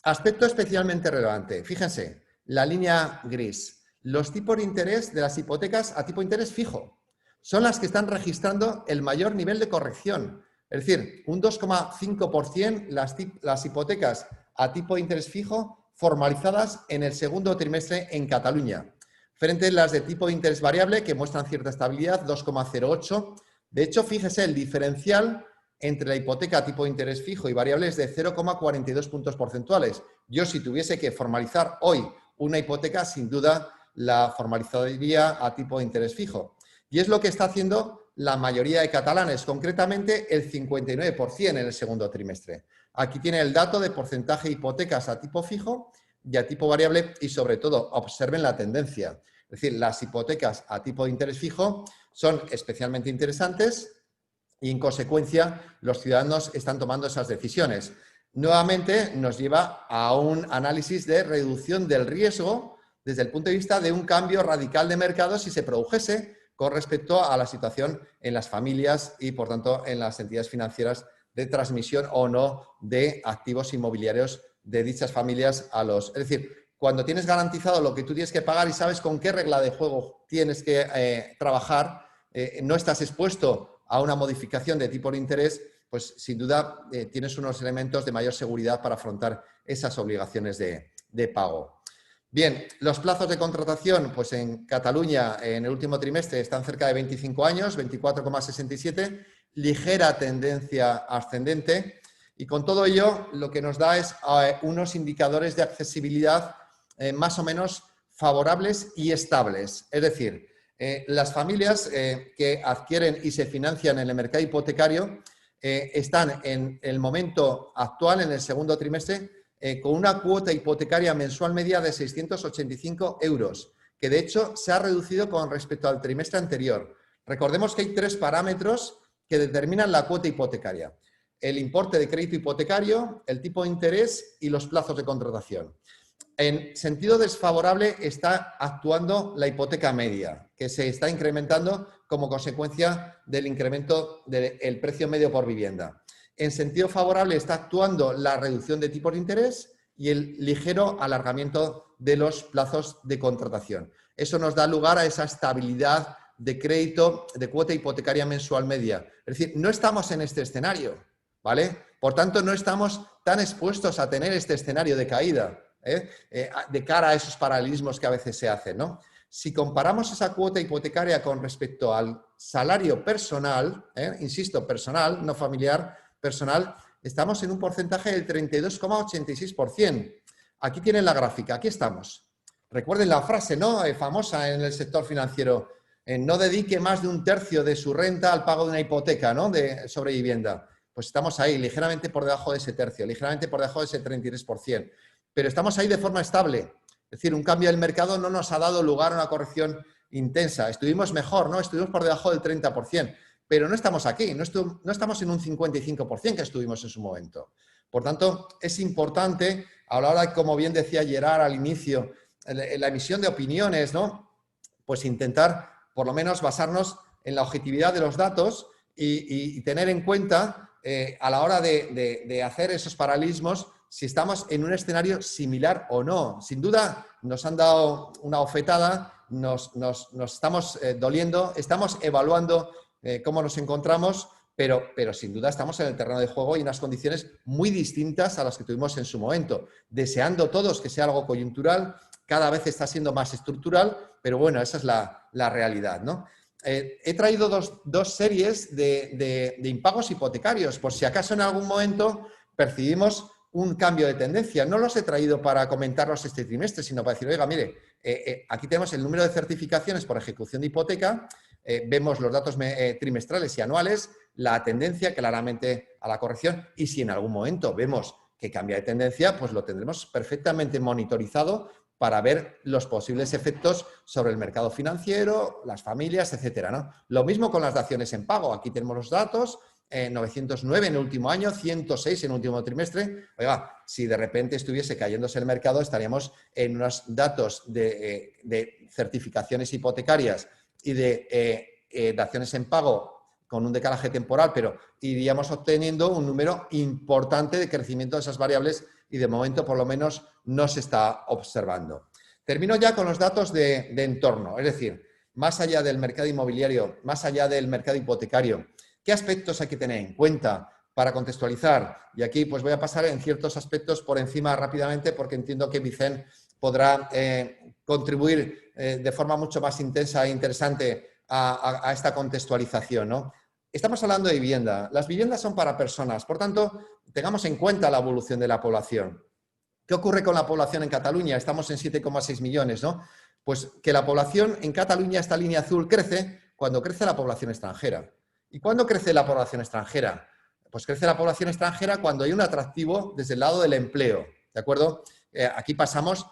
Aspecto especialmente relevante. Fíjense, la línea gris. Los tipos de interés de las hipotecas a tipo de interés fijo son las que están registrando el mayor nivel de corrección. Es decir, un 2,5% las hipotecas a tipo de interés fijo formalizadas en el segundo trimestre en Cataluña, frente a las de tipo de interés variable que muestran cierta estabilidad, 2,08%. De hecho, fíjese, el diferencial entre la hipoteca a tipo de interés fijo y variable es de 0,42 puntos porcentuales. Yo, si tuviese que formalizar hoy una hipoteca, sin duda la formalizaría a tipo de interés fijo. Y es lo que está haciendo la mayoría de catalanes, concretamente el 59% en el segundo trimestre. Aquí tiene el dato de porcentaje de hipotecas a tipo fijo y a tipo variable y, sobre todo, observen la tendencia. Es decir, las hipotecas a tipo de interés fijo son especialmente interesantes y, en consecuencia, los ciudadanos están tomando esas decisiones. Nuevamente, nos lleva a un análisis de reducción del riesgo desde el punto de vista de un cambio radical de mercado si se produjese con respecto a la situación en las familias y, por tanto, en las entidades financieras de transmisión o no de activos inmobiliarios de dichas familias a los... Es decir, cuando tienes garantizado lo que tú tienes que pagar y sabes con qué regla de juego tienes que trabajar, no estás expuesto a una modificación de tipo de interés, pues sin duda tienes unos elementos de mayor seguridad para afrontar esas obligaciones de pago. Bien, los plazos de contratación, pues en Cataluña en el último trimestre están cerca de 25 años, 24,67, ligera tendencia ascendente, y con todo ello lo que nos da es unos indicadores de accesibilidad más o menos favorables y estables. Es decir, las familias que adquieren y se financian en el mercado hipotecario están en el momento actual, en el segundo trimestre, con una cuota hipotecaria mensual media de 685 euros, que de hecho se ha reducido con respecto al trimestre anterior. Recordemos que hay 3 parámetros que determinan la cuota hipotecaria: el importe de crédito hipotecario, el tipo de interés y los plazos de contratación. En sentido desfavorable está actuando la hipoteca media, que se está incrementando como consecuencia del incremento del precio medio por vivienda. En sentido favorable está actuando la reducción de tipos de interés y el ligero alargamiento de los plazos de contratación. Eso nos da lugar a esa estabilidad de crédito de cuota hipotecaria mensual media. Es decir, no estamos en este escenario, ¿vale? Por tanto, no estamos tan expuestos a tener este escenario de caída, de cara a esos paralelismos que a veces se hacen, ¿no? Si comparamos esa cuota hipotecaria con respecto al salario personal, insisto, personal, no familiar, personal, estamos en un porcentaje del 32,86%. Aquí tienen la gráfica, aquí estamos. Recuerden la frase, ¿no?, famosa en el sector financiero: no dedique más de 1/3 de su renta al pago de una hipoteca, ¿no?, sobre vivienda. Pues estamos ahí, ligeramente por debajo de ese tercio, ligeramente por debajo de ese 33%. Pero estamos ahí de forma estable. Es decir, un cambio del mercado no nos ha dado lugar a una corrección intensa. Estuvimos mejor, ¿no? Estuvimos por debajo del 30%. Pero no estamos aquí, no estamos en un 55% que estuvimos en su momento. Por tanto, es importante, a la hora, como bien decía Gerard al inicio, en la emisión de opiniones, ¿no?, pues intentar por lo menos basarnos en la objetividad de los datos y tener en cuenta a la hora de hacer esos paralelismos si estamos en un escenario similar o no. Sin duda nos han dado una bofetada, nos estamos doliendo, estamos evaluando cómo nos encontramos, pero sin duda estamos en el terreno de juego y en unas condiciones muy distintas a las que tuvimos en su momento. Deseando todos que sea algo coyuntural, cada vez está siendo más estructural, pero bueno, esa es la realidad, ¿no? He traído dos series de impagos hipotecarios, por si acaso en algún momento percibimos un cambio de tendencia. No los he traído para comentarlos este trimestre, sino para decir, oiga, mire, aquí tenemos el número de certificaciones por ejecución de hipoteca, vemos los datos trimestrales y anuales, la tendencia claramente a la corrección, y si en algún momento vemos que cambia de tendencia, pues lo tendremos perfectamente monitorizado para ver los posibles efectos sobre el mercado financiero, las familias, etcétera, ¿no? Lo mismo con las daciones en pago. Aquí tenemos los datos, 909 en el último año, 106 en el último trimestre. Oiga, si de repente estuviese cayéndose el mercado, estaríamos en unos datos de certificaciones hipotecarias y de daciones en pago con un decalaje temporal, pero iríamos obteniendo un número importante de crecimiento de esas variables y de momento por lo menos no se está observando. Termino ya con los datos de entorno, es decir, más allá del mercado inmobiliario, más allá del mercado hipotecario, ¿qué aspectos hay que tener en cuenta para contextualizar? Y aquí pues voy a pasar en ciertos aspectos por encima rápidamente porque entiendo que Vicent podrá contribuir de forma mucho más intensa e interesante a esta contextualización, ¿no? Estamos hablando de vivienda. Las viviendas son para personas, por tanto, tengamos en cuenta la evolución de la población. ¿Qué ocurre con la población en Cataluña? Estamos en 7,6 millones, ¿no? Pues que la población en Cataluña, esta línea azul, crece cuando crece la población extranjera. ¿Y cuándo crece la población extranjera? Pues crece la población extranjera cuando hay un atractivo desde el lado del empleo, ¿de acuerdo? Aquí pasamos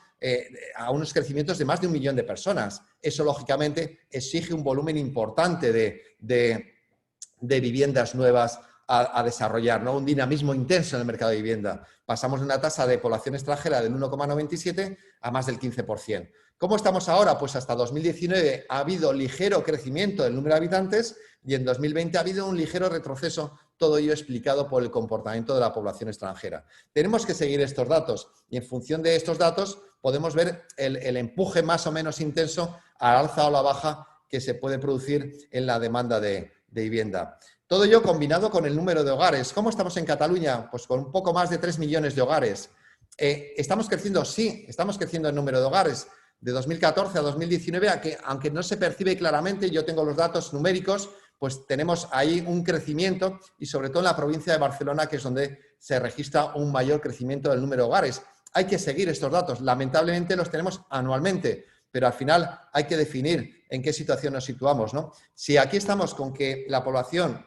a unos crecimientos de más de 1 millón de personas. Eso, lógicamente, exige un volumen importante de viviendas nuevas a desarrollar, ¿no? Un dinamismo intenso en el mercado de vivienda. Pasamos de una tasa de población extranjera del 1,97 a más del 15%. ¿Cómo estamos ahora? Pues hasta 2019 ha habido ligero crecimiento del número de habitantes y en 2020 ha habido un ligero retroceso, todo ello explicado por el comportamiento de la población extranjera. Tenemos que seguir estos datos y en función de estos datos podemos ver el empuje más o menos intenso al alza o la baja que se puede producir en la demanda de vivienda. Todo ello combinado con el número de hogares. ¿Cómo estamos en Cataluña? Pues con un poco más de 3 millones de hogares. ¿Estamos creciendo? Sí, estamos creciendo en número de hogares. De 2014 a 2019, aunque no se percibe claramente, yo tengo los datos numéricos, pues tenemos ahí un crecimiento y sobre todo en la provincia de Barcelona, que es donde se registra un mayor crecimiento del número de hogares. Hay que seguir estos datos. Lamentablemente los tenemos anualmente, pero al final hay que definir en qué situación nos situamos, ¿no? Si aquí estamos con que la población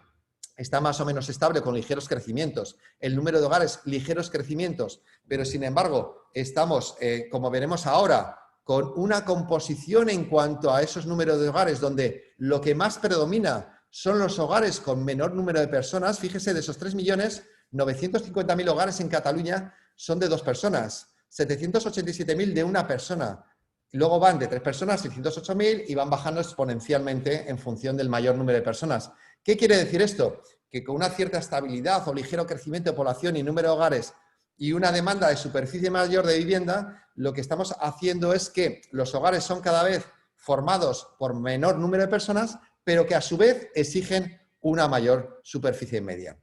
está más o menos estable con ligeros crecimientos, el número de hogares ligeros crecimientos, pero sin embargo estamos, como veremos ahora, con una composición en cuanto a esos números de hogares donde lo que más predomina son los hogares con menor número de personas. Fíjese, de esos 3 millones, 950.000 hogares en Cataluña son de 2 personas, 787.000 de una persona. Luego van de 3 personas, 608.000 y van bajando exponencialmente en función del mayor número de personas. ¿Qué quiere decir esto? Que con una cierta estabilidad o ligero crecimiento de población y número de hogares y una demanda de superficie mayor de vivienda, lo que estamos haciendo es que los hogares son cada vez formados por menor número de personas, pero que a su vez exigen una mayor superficie media.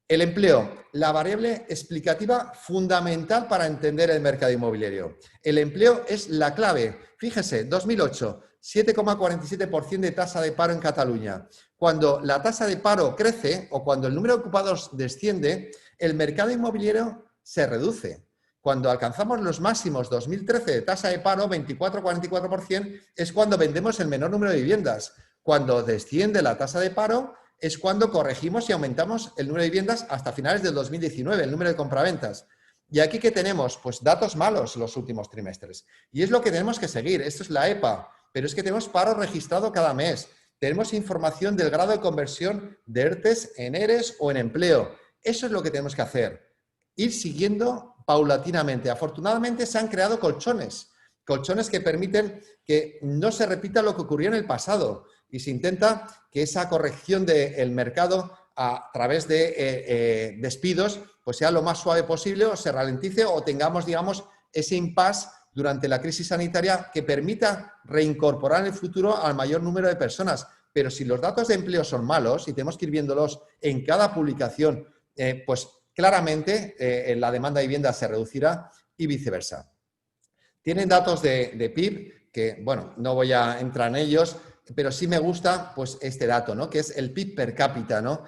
El empleo, la variable explicativa fundamental para entender el mercado inmobiliario. El empleo es la clave. Fíjese, 2008, 7,47% de tasa de paro en Cataluña. Cuando la tasa de paro crece o cuando el número de ocupados desciende, el mercado inmobiliario se reduce. Cuando alcanzamos los máximos 2013 de tasa de paro, 24-44%, es cuando vendemos el menor número de viviendas. Cuando desciende la tasa de paro, es cuando corregimos y aumentamos el número de viviendas hasta finales del 2019, el número de compraventas. Y aquí, ¿qué tenemos? Pues datos malos los últimos trimestres. Y es lo que tenemos que seguir. Esto es la EPA, pero es que tenemos paro registrado cada mes. Tenemos información del grado de conversión de ERTES en ERES o en empleo. Eso es lo que tenemos que hacer. Ir siguiendo paulatinamente. Afortunadamente se han creado colchones que permiten que no se repita lo que ocurrió en el pasado y se intenta que esa corrección del mercado a través de despidos pues sea lo más suave posible o se ralentice o tengamos, digamos, ese impasse durante la crisis sanitaria que permita reincorporar en el futuro al mayor número de personas. pero si los datos de empleo son malos y tenemos que ir viéndolos en cada publicación, pues claramente la demanda de vivienda se reducirá y viceversa. Tienen datos de PIB, que, bueno, no voy a entrar en ellos, pero sí me gusta pues, este dato, ¿no? Que es el PIB per cápita, ¿no?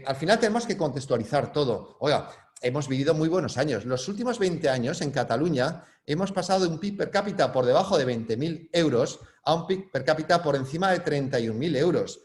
Al final tenemos que contextualizar todo. Oiga, hemos vivido muy buenos años. Los últimos 20 años en Cataluña hemos pasado de un PIB per cápita por debajo de 20.000 euros a un PIB per cápita por encima de 31.000 euros.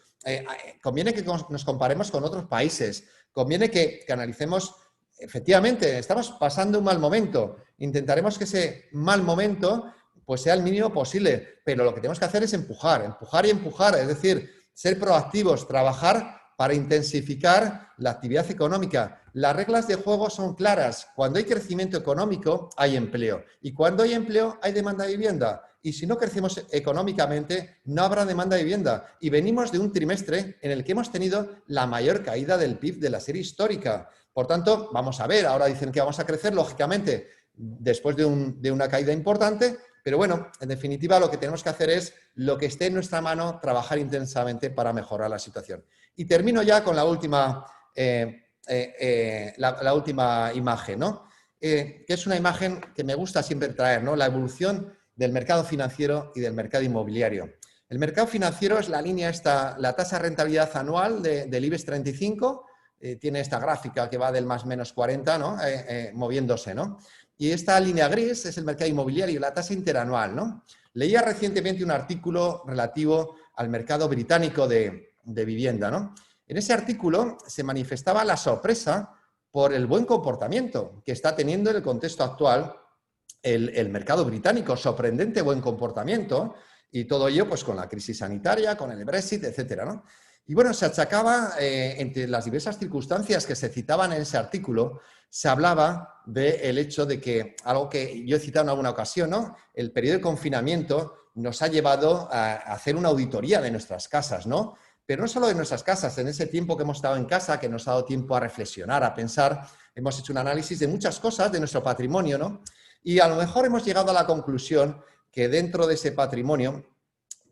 Conviene que nos comparemos con otros países. Conviene que analicemos. Efectivamente, estamos pasando un mal momento. Intentaremos que ese mal momento pues, sea el mínimo posible, pero lo que tenemos que hacer es empujar y empujar, es decir, ser proactivos, trabajar para intensificar la actividad económica. Las reglas de juego son claras. Cuando hay crecimiento económico, hay empleo. Y cuando hay empleo, hay demanda de vivienda. Y si no crecemos económicamente, no habrá demanda de vivienda. Y venimos de un trimestre en el que hemos tenido la mayor caída del PIB de la serie histórica. Por tanto, vamos a ver, ahora dicen que vamos a crecer, lógicamente, después de una caída importante, pero bueno, en definitiva, lo que tenemos que hacer es lo que esté en nuestra mano, trabajar intensamente para mejorar la situación. Y termino ya con la última, la última imagen, ¿no? Que es una imagen que me gusta siempre traer, ¿no? La evolución del mercado financiero y del mercado inmobiliario. El mercado financiero es la línea esta, la tasa de rentabilidad anual del IBEX 35, tiene esta gráfica que va del más menos 40, ¿no? Moviéndose, ¿no? Y esta línea gris es el mercado inmobiliario, la tasa interanual, ¿no? Leía recientemente un artículo relativo al mercado británico de vivienda, ¿no? En ese artículo se manifestaba la sorpresa por el buen comportamiento que está teniendo en el contexto actual el mercado británico, sorprendente buen comportamiento, y todo ello pues con la crisis sanitaria, con el Brexit, etcétera, ¿no? Y bueno, se achacaba, entre las diversas circunstancias que se citaban en ese artículo, se hablaba del hecho de que, algo que yo he citado en alguna ocasión, ¿no? El periodo de confinamiento nos ha llevado a hacer una auditoría de nuestras casas, ¿no? Pero no solo de nuestras casas, en ese tiempo que hemos estado en casa, que nos ha dado tiempo a reflexionar, a pensar, hemos hecho un análisis de muchas cosas de nuestro patrimonio, ¿no? Y a lo mejor hemos llegado a la conclusión que dentro de ese patrimonio,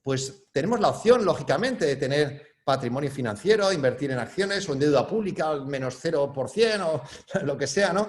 pues tenemos la opción, lógicamente, de tener patrimonio financiero, invertir en acciones o en deuda pública al menos 0% o lo que sea, ¿no?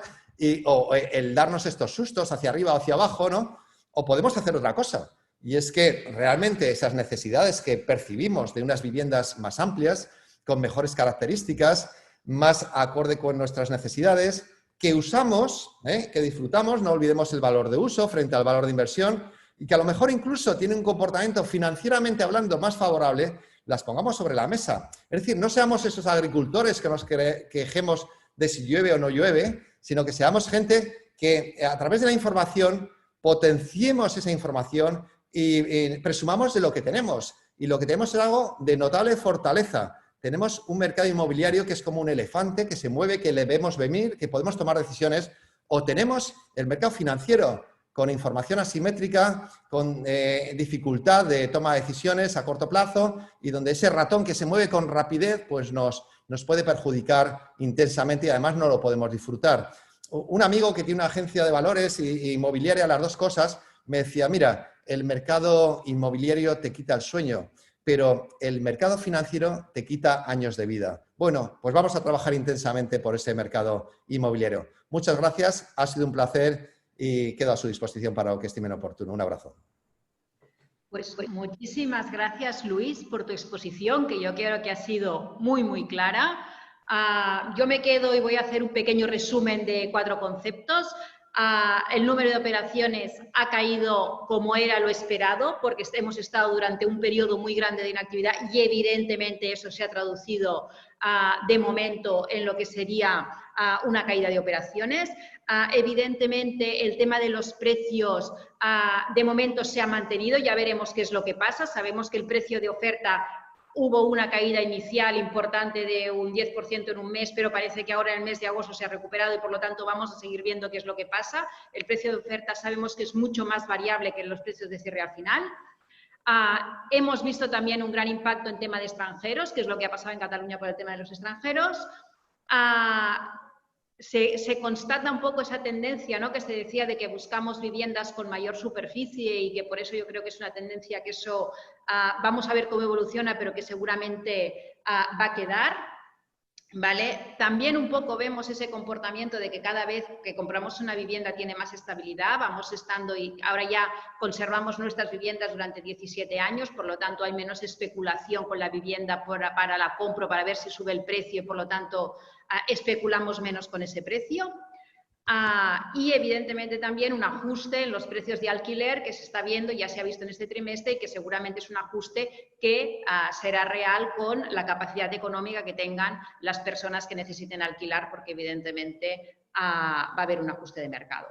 O el darnos estos sustos hacia arriba o hacia abajo, ¿no? O podemos hacer otra cosa. Y es que realmente esas necesidades que percibimos de unas viviendas más amplias, con mejores características, más acorde con nuestras necesidades, que usamos, que disfrutamos, no olvidemos el valor de uso frente al valor de inversión, y que a lo mejor incluso tiene un comportamiento financieramente hablando más favorable, las pongamos sobre la mesa. Es decir, no seamos esos agricultores que nos quejemos de si llueve o no llueve, sino que seamos gente que a través de la información potenciemos esa información y presumamos de lo que tenemos. Y lo que tenemos es algo de notable fortaleza. Tenemos un mercado inmobiliario que es como un elefante, que se mueve, que le vemos venir, que podemos tomar decisiones. O tenemos el mercado financiero, con información asimétrica, con dificultad de toma de decisiones a corto plazo y donde ese ratón que se mueve con rapidez pues nos puede perjudicar intensamente y además no lo podemos disfrutar. Un amigo que tiene una agencia de valores y inmobiliaria, las dos cosas, me decía, mira, el mercado inmobiliario te quita el sueño, pero el mercado financiero te quita años de vida. Bueno, pues vamos a trabajar intensamente por ese mercado inmobiliario. Muchas gracias, ha sido un placer y quedo a su disposición para lo que estimen oportuno. Un abrazo. Pues muchísimas gracias, Luis, por tu exposición, que yo creo que ha sido muy, muy clara. Yo me quedo y voy a hacer un pequeño resumen de 4 conceptos. El número de operaciones ha caído como era lo esperado, porque hemos estado durante un periodo muy grande de inactividad y evidentemente eso se ha traducido de momento en lo que sería una caída de operaciones. Evidentemente el tema de los precios de momento se ha mantenido, ya veremos qué es lo que pasa. Sabemos que el precio de oferta hubo una caída inicial importante de un 10% en un mes, pero parece que ahora en el mes de agosto se ha recuperado y por lo tanto vamos a seguir viendo qué es lo que pasa. El precio de oferta sabemos que es mucho más variable que los precios de cierre al final. Hemos visto también un gran impacto en tema de extranjeros, que es lo que ha pasado en Cataluña por el tema de los extranjeros. se constata un poco esa tendencia, ¿no?, que se decía de que buscamos viviendas con mayor superficie y que por eso yo creo que es una tendencia que eso vamos a ver cómo evoluciona, pero que seguramente va a quedar. ¿Vale? También un poco vemos ese comportamiento de que cada vez que compramos una vivienda tiene más estabilidad, vamos estando y ahora ya conservamos nuestras viviendas durante 17 años, por lo tanto hay menos especulación con la vivienda para la compra, para ver si sube el precio y por lo tanto especulamos menos con ese precio. Y evidentemente también un ajuste en los precios de alquiler que se está viendo, ya se ha visto en este trimestre y que seguramente es un ajuste que será real con la capacidad económica que tengan las personas que necesiten alquilar, porque evidentemente va a haber un ajuste de mercado.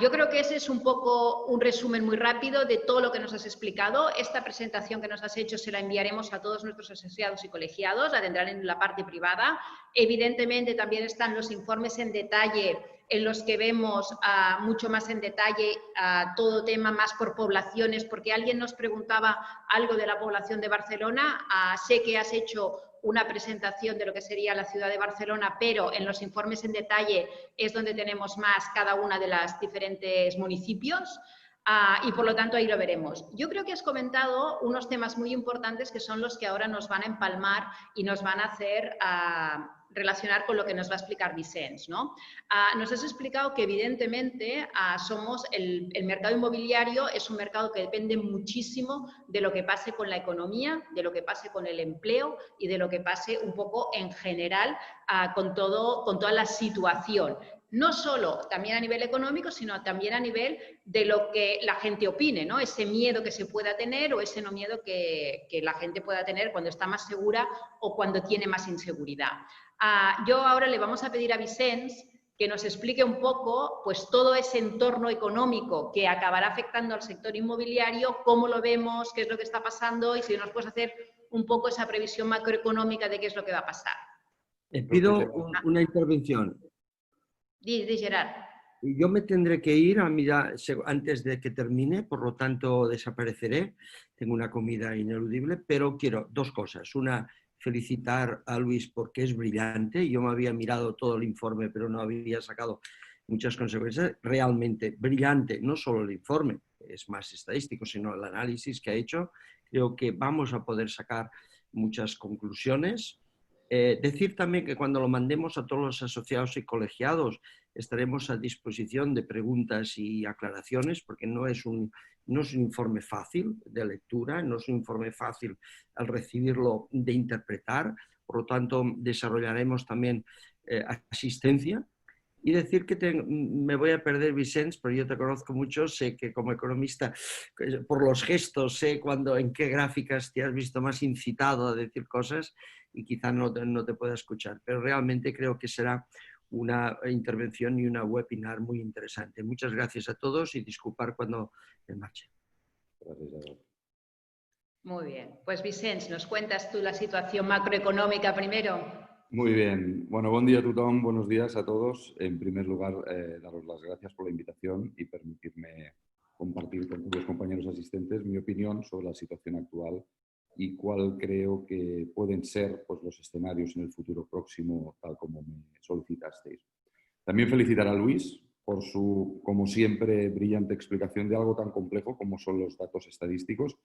Yo creo que ese es un poco un resumen muy rápido de todo lo que nos has explicado. Esta presentación que nos has hecho se la enviaremos a todos nuestros asociados y colegiados, la tendrán en la parte privada. Evidentemente también están los informes en detalle en los que vemos mucho más en detalle todo tema más por poblaciones, porque alguien nos preguntaba algo de la población de Barcelona. Sé que has hecho una presentación de lo que sería la ciudad de Barcelona, pero en los informes en detalle es donde tenemos más cada una de las diferentes municipios y por lo tanto ahí lo veremos. Yo creo que has comentado unos temas muy importantes que son los que ahora nos van a empalmar y nos van a hacer relacionar con lo que nos va a explicar Vicenç, ¿no? Nos has explicado que evidentemente el mercado inmobiliario es un mercado que depende muchísimo de lo que pase con la economía, de lo que pase con el empleo y de lo que pase un poco en general con toda la situación. No solo también a nivel económico, sino también a nivel de lo que la gente opine, ¿no? Ese miedo que se pueda tener o ese no miedo que la gente pueda tener cuando está más segura o cuando tiene más inseguridad. Yo ahora le vamos a pedir a Vicenç que nos explique un poco pues, todo ese entorno económico que acabará afectando al sector inmobiliario, cómo lo vemos, qué es lo que está pasando y si nos puedes hacer un poco esa previsión macroeconómica de qué es lo que va a pasar. Pido una intervención. Di, Gerard. Yo me tendré que ir a mirar antes de que termine, por lo tanto desapareceré. Tengo una comida ineludible, pero quiero dos cosas. Una, felicitar a Luis porque es brillante. Yo me había mirado todo el informe, pero no había sacado muchas consecuencias. Realmente brillante, no solo el informe, es más estadístico, sino el análisis que ha hecho. Creo que vamos a poder sacar muchas conclusiones. Decir también que cuando lo mandemos a todos los asociados y colegiados estaremos a disposición de preguntas y aclaraciones porque no es un informe fácil de lectura, no es un informe fácil al recibirlo de interpretar, por lo tanto desarrollaremos también asistencia. Y decir que me voy a perder, Vicenç, pero yo te conozco mucho, sé que como economista, por los gestos, sé en qué gráficas te has visto más incitado a decir cosas y quizá no te pueda escuchar, pero realmente creo que será una intervención y una webinar muy interesante. Muchas gracias a todos y disculpar cuando me marche. Gracias. Muy bien. Pues Vicenç, ¿nos cuentas tú la situación macroeconómica primero? Muy bien. Bueno, buen día a tothom, buenos días a todos. En primer lugar, daros las gracias por la invitación y permitirme compartir con todos los compañeros asistentes mi opinión sobre la situación actual y cuál creo que pueden ser pues, los escenarios en el futuro próximo, tal como me solicitasteis. También felicitar a Luis por su, como siempre, brillante explicación de algo tan complejo como son los datos estadísticos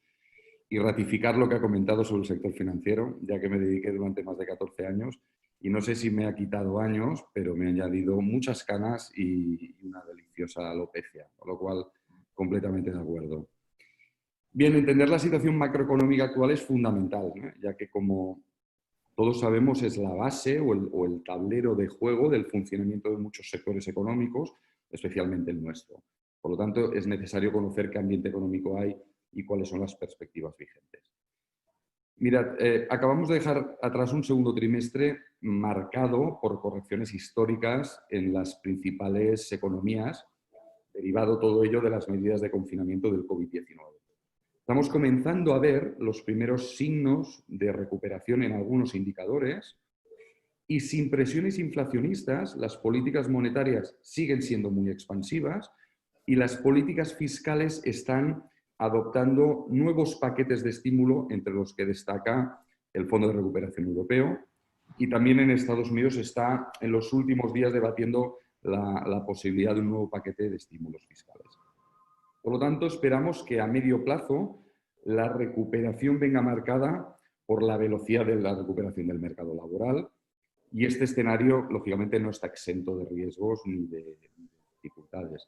y ratificar lo que ha comentado sobre el sector financiero, ya que me dediqué durante más de 14 años y no sé si me ha quitado años, pero me ha añadido muchas canas y una deliciosa alopecia, con lo cual completamente de acuerdo. Bien, entender la situación macroeconómica actual es fundamental, ¿no? Ya que como todos sabemos es la base o el tablero de juego del funcionamiento de muchos sectores económicos, especialmente el nuestro. Por lo tanto, es necesario conocer qué ambiente económico hay y cuáles son las perspectivas vigentes. Mirad, acabamos de dejar atrás un segundo trimestre marcado por correcciones históricas en las principales economías, derivado todo ello de las medidas de confinamiento del COVID-19. Estamos comenzando a ver los primeros signos de recuperación en algunos indicadores y sin presiones inflacionistas, las políticas monetarias siguen siendo muy expansivas y las políticas fiscales están adoptando nuevos paquetes de estímulo, entre los que destaca el Fondo de Recuperación Europeo, y también en Estados Unidos se está en los últimos días debatiendo la posibilidad de un nuevo paquete de estímulos fiscales. Por lo tanto, esperamos que a medio plazo la recuperación venga marcada por la velocidad de la recuperación del mercado laboral, y este escenario, lógicamente, no está exento de riesgos ni de dificultades.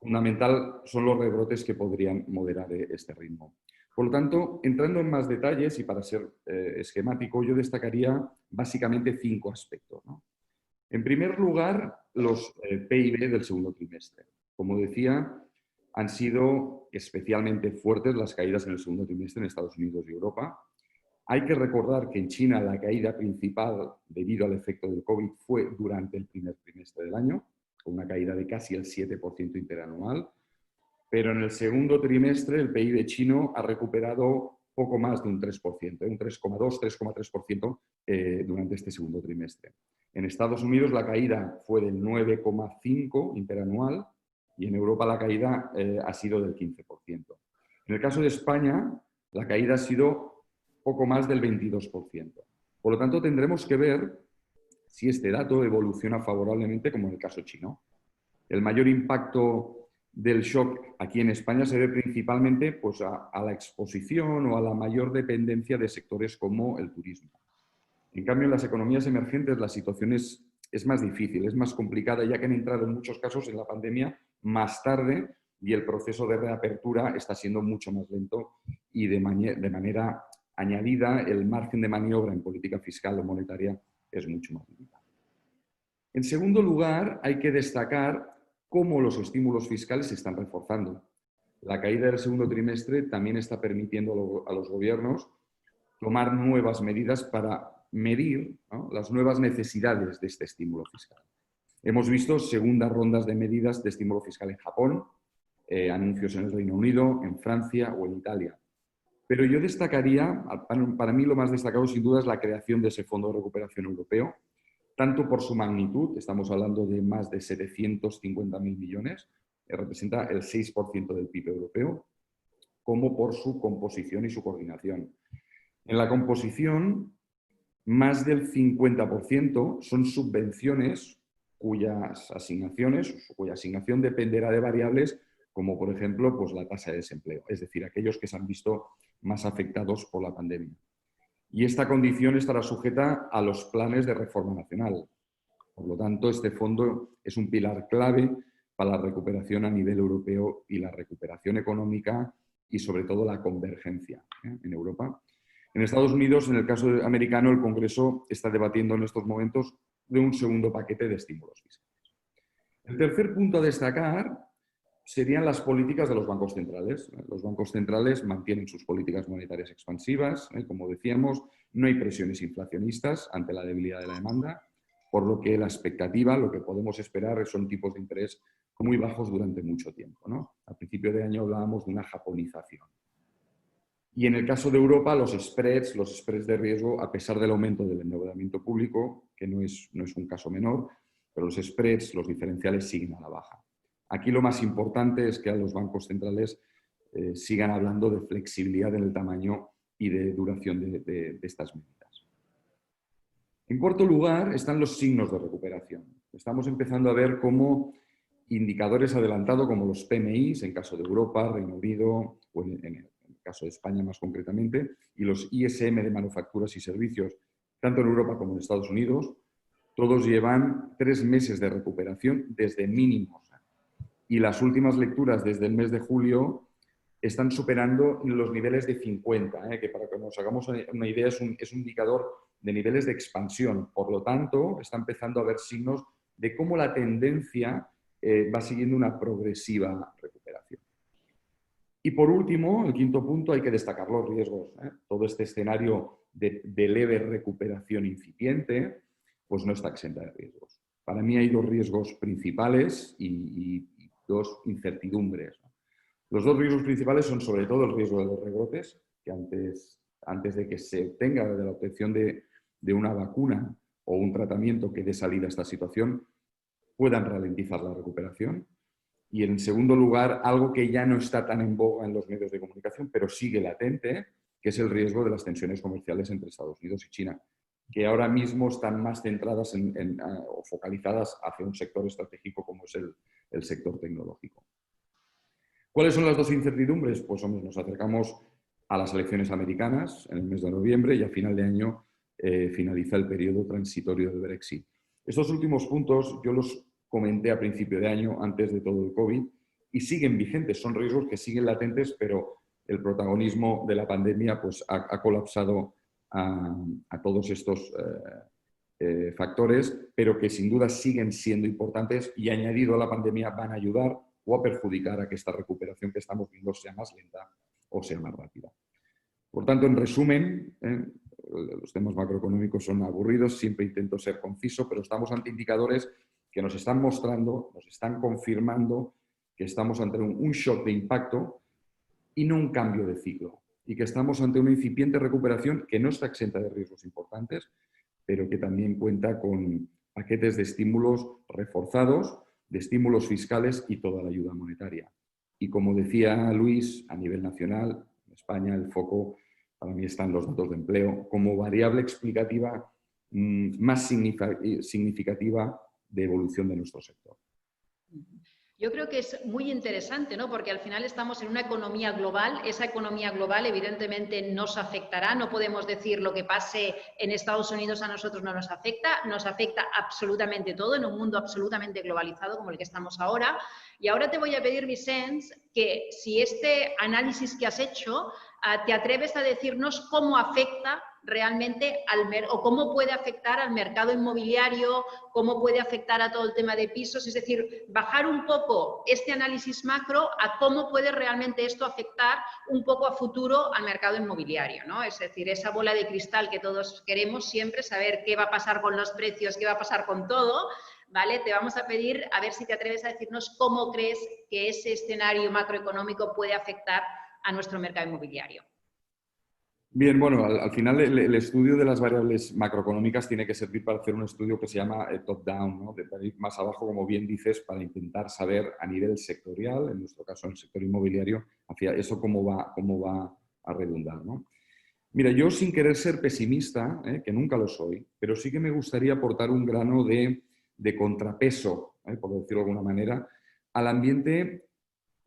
Fundamental son los rebrotes que podrían moderar este ritmo. Por lo tanto, entrando en más detalles y para ser esquemático, yo destacaría básicamente 5 aspectos, ¿no? En primer lugar, los PIB del segundo trimestre. Como decía, han sido especialmente fuertes las caídas en el segundo trimestre en Estados Unidos y Europa. Hay que recordar que en China la caída principal debido al efecto del COVID fue durante el primer trimestre del año, con una caída de casi el 7% interanual, pero en el segundo trimestre el PIB chino ha recuperado poco más de un 3%, un 3,2, 3,3% durante este segundo trimestre. En Estados Unidos la caída fue del 9,5% interanual y en Europa la caída ha sido del 15%. En el caso de España, la caída ha sido poco más del 22%. Por lo tanto, tendremos que ver si este dato evoluciona favorablemente como en el caso chino. El mayor impacto del shock aquí en España se ve principalmente pues, a la exposición o a la mayor dependencia de sectores como el turismo. En cambio, en las economías emergentes la situación es más difícil, es más complicada, ya que han entrado en muchos casos en la pandemia más tarde y el proceso de reapertura está siendo mucho más lento y de manera añadida el margen de maniobra en política fiscal o monetaria es mucho más limitado. En segundo lugar, hay que destacar cómo los estímulos fiscales se están reforzando. La caída del segundo trimestre también está permitiendo a los gobiernos tomar nuevas medidas para medir, ¿no?, las nuevas necesidades de este estímulo fiscal. Hemos visto segundas rondas de medidas de estímulo fiscal en Japón, anuncios en el Reino Unido, en Francia o en Italia. Pero yo destacaría, para mí lo más destacado sin duda es la creación de ese Fondo de Recuperación Europeo, tanto por su magnitud, estamos hablando de más de 750.000 millones, representa el 6% del PIB europeo, como por su composición y su coordinación. En la composición, más del 50% son subvenciones cuya asignación dependerá de variables como, por ejemplo, pues, la tasa de desempleo, es decir, aquellos que se han visto más afectados por la pandemia. Y esta condición estará sujeta a los planes de reforma nacional. Por lo tanto, este fondo es un pilar clave para la recuperación a nivel europeo y la recuperación económica y, sobre todo, la convergencia en Europa. En Estados Unidos, en el caso americano, el Congreso está debatiendo en estos momentos de un segundo paquete de estímulos fiscales. El tercer punto a destacar serían las políticas de los bancos centrales. Los bancos centrales mantienen sus políticas monetarias expansivas, como decíamos, no hay presiones inflacionistas ante la debilidad de la demanda, por lo que la expectativa, lo que podemos esperar son tipos de interés muy bajos durante mucho tiempo, ¿no? Al principio de año hablábamos de una japonización. Y en el caso de Europa, los spreads de riesgo, a pesar del aumento del endeudamiento público, que no es un caso menor, pero los spreads, los diferenciales siguen a la baja. Aquí lo más importante es que a los bancos centrales sigan hablando de flexibilidad en el tamaño y de duración de estas medidas. En cuarto lugar están los signos de recuperación. Estamos empezando a ver cómo indicadores adelantados como los PMIs, en caso de Europa, Reino Unido, o en el caso de España más concretamente, y los ISM de manufacturas y servicios, tanto en Europa como en Estados Unidos, todos llevan 3 meses de recuperación desde mínimos. Y las últimas lecturas desde el mes de julio están superando los niveles de 50, que para que nos hagamos una idea es un indicador de niveles de expansión. Por lo tanto, está empezando a haber signos de cómo la tendencia va siguiendo una progresiva recuperación. Y por último, el quinto punto, hay que destacar los riesgos. Todo este escenario de leve recuperación incipiente, pues no está exenta de riesgos. Para mí hay 2 riesgos principales y 2 incertidumbres. Los 2 riesgos principales son sobre todo el riesgo de los rebrotes, que antes de que se obtenga de la obtención de una vacuna o un tratamiento que dé salida a esta situación, puedan ralentizar la recuperación. Y en segundo lugar, algo que ya no está tan en boga en los medios de comunicación, pero sigue latente, que es el riesgo de las tensiones comerciales entre Estados Unidos y China. que ahora mismo están más centradas o focalizadas hacia un sector estratégico como es el sector tecnológico. ¿Cuáles son las dos incertidumbres? Pues hombre, nos acercamos a las elecciones americanas en el mes de noviembre y a final de año finaliza el periodo transitorio del Brexit. Estos últimos puntos yo los comenté a principio de año, antes de todo el COVID, y siguen vigentes. Son riesgos que siguen latentes, pero el protagonismo de la pandemia pues, ha colapsado a todos estos factores, pero que sin duda siguen siendo importantes y añadido a la pandemia van a ayudar o a perjudicar a que esta recuperación que estamos viendo sea más lenta o sea más rápida. Por tanto, en resumen, los temas macroeconómicos son aburridos, siempre intento ser conciso, pero estamos ante indicadores que nos están mostrando, nos están confirmando que estamos ante un shock de impacto y no un cambio de ciclo, y que estamos ante una incipiente recuperación que no está exenta de riesgos importantes, pero que también cuenta con paquetes de estímulos reforzados, de estímulos fiscales y toda la ayuda monetaria. Y como decía Luis, a nivel nacional, en España el foco para mí están los datos de empleo como variable explicativa más significativa de evolución de nuestro sector. Yo creo que es muy interesante, ¿no? Porque al final estamos en una economía global. Esa economía global evidentemente nos afectará. No podemos decir lo que pase en Estados Unidos a nosotros no nos afecta. Nos afecta absolutamente todo en un mundo absolutamente globalizado como el que estamos ahora. Y ahora te voy a pedir, Vicens, que si este análisis que has hecho te atreves a decirnos cómo afecta realmente o cómo puede afectar al mercado inmobiliario, cómo puede afectar a todo el tema de pisos, es decir, bajar un poco este análisis macro a cómo puede realmente esto afectar un poco a futuro al mercado inmobiliario, ¿no? Es decir, esa bola de cristal que todos queremos siempre, saber qué va a pasar con los precios, qué va a pasar con todo, ¿vale? Te vamos a pedir a ver si te atreves a decirnos cómo crees que ese escenario macroeconómico puede afectar a nuestro mercado inmobiliario. Bien, bueno, al final el estudio de las variables macroeconómicas tiene que servir para hacer un estudio que se llama top-down, ¿no? De ir más abajo, como bien dices, para intentar saber a nivel sectorial, en nuestro caso en el sector inmobiliario, hacia eso cómo va a redundar, ¿no? Mira, yo sin querer ser pesimista, que nunca lo soy, pero sí que me gustaría aportar un grano de contrapeso, por decirlo de alguna manera, al ambiente,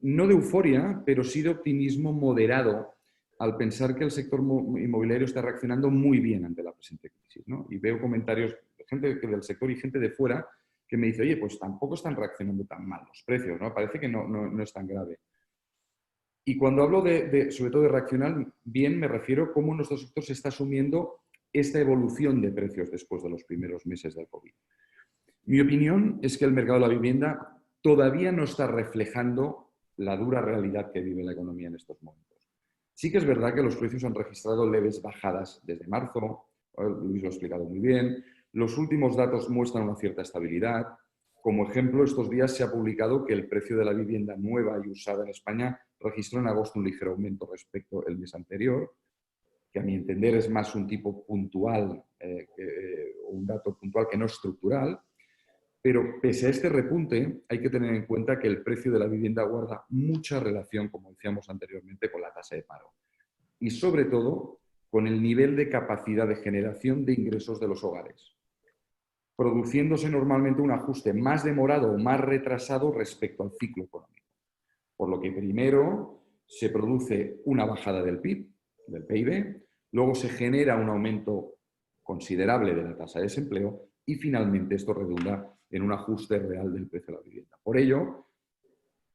no de euforia, pero sí de optimismo moderado, al pensar que el sector inmobiliario está reaccionando muy bien ante la presente crisis, ¿no? Y veo comentarios de gente del sector y gente de fuera que me dice, oye, pues tampoco están reaccionando tan mal los precios, ¿no? Parece que no es tan grave. Y cuando hablo sobre todo de reaccionar bien, me refiero a cómo nuestro sector se está asumiendo esta evolución de precios después de los primeros meses del COVID. Mi opinión es que el mercado de la vivienda todavía no está reflejando la dura realidad que vive la economía en estos momentos. Sí que es verdad que los precios han registrado leves bajadas desde marzo, Luis lo ha explicado muy bien, los últimos datos muestran una cierta estabilidad. Como ejemplo, estos días se ha publicado que el precio de la vivienda nueva y usada en España registró en agosto un ligero aumento respecto al mes anterior, que a mi entender es más un tipo puntual, un dato puntual que no estructural. Pero pese a este repunte, hay que tener en cuenta que el precio de la vivienda guarda mucha relación, como decíamos anteriormente, con la tasa de paro. Y sobre todo, con el nivel de capacidad de generación de ingresos de los hogares, produciéndose normalmente un ajuste más demorado o más retrasado respecto al ciclo económico. Por lo que primero se produce una bajada del PIB, del PIB, luego se genera un aumento considerable de la tasa de desempleo y finalmente esto redunda en un ajuste real del precio de la vivienda. Por ello,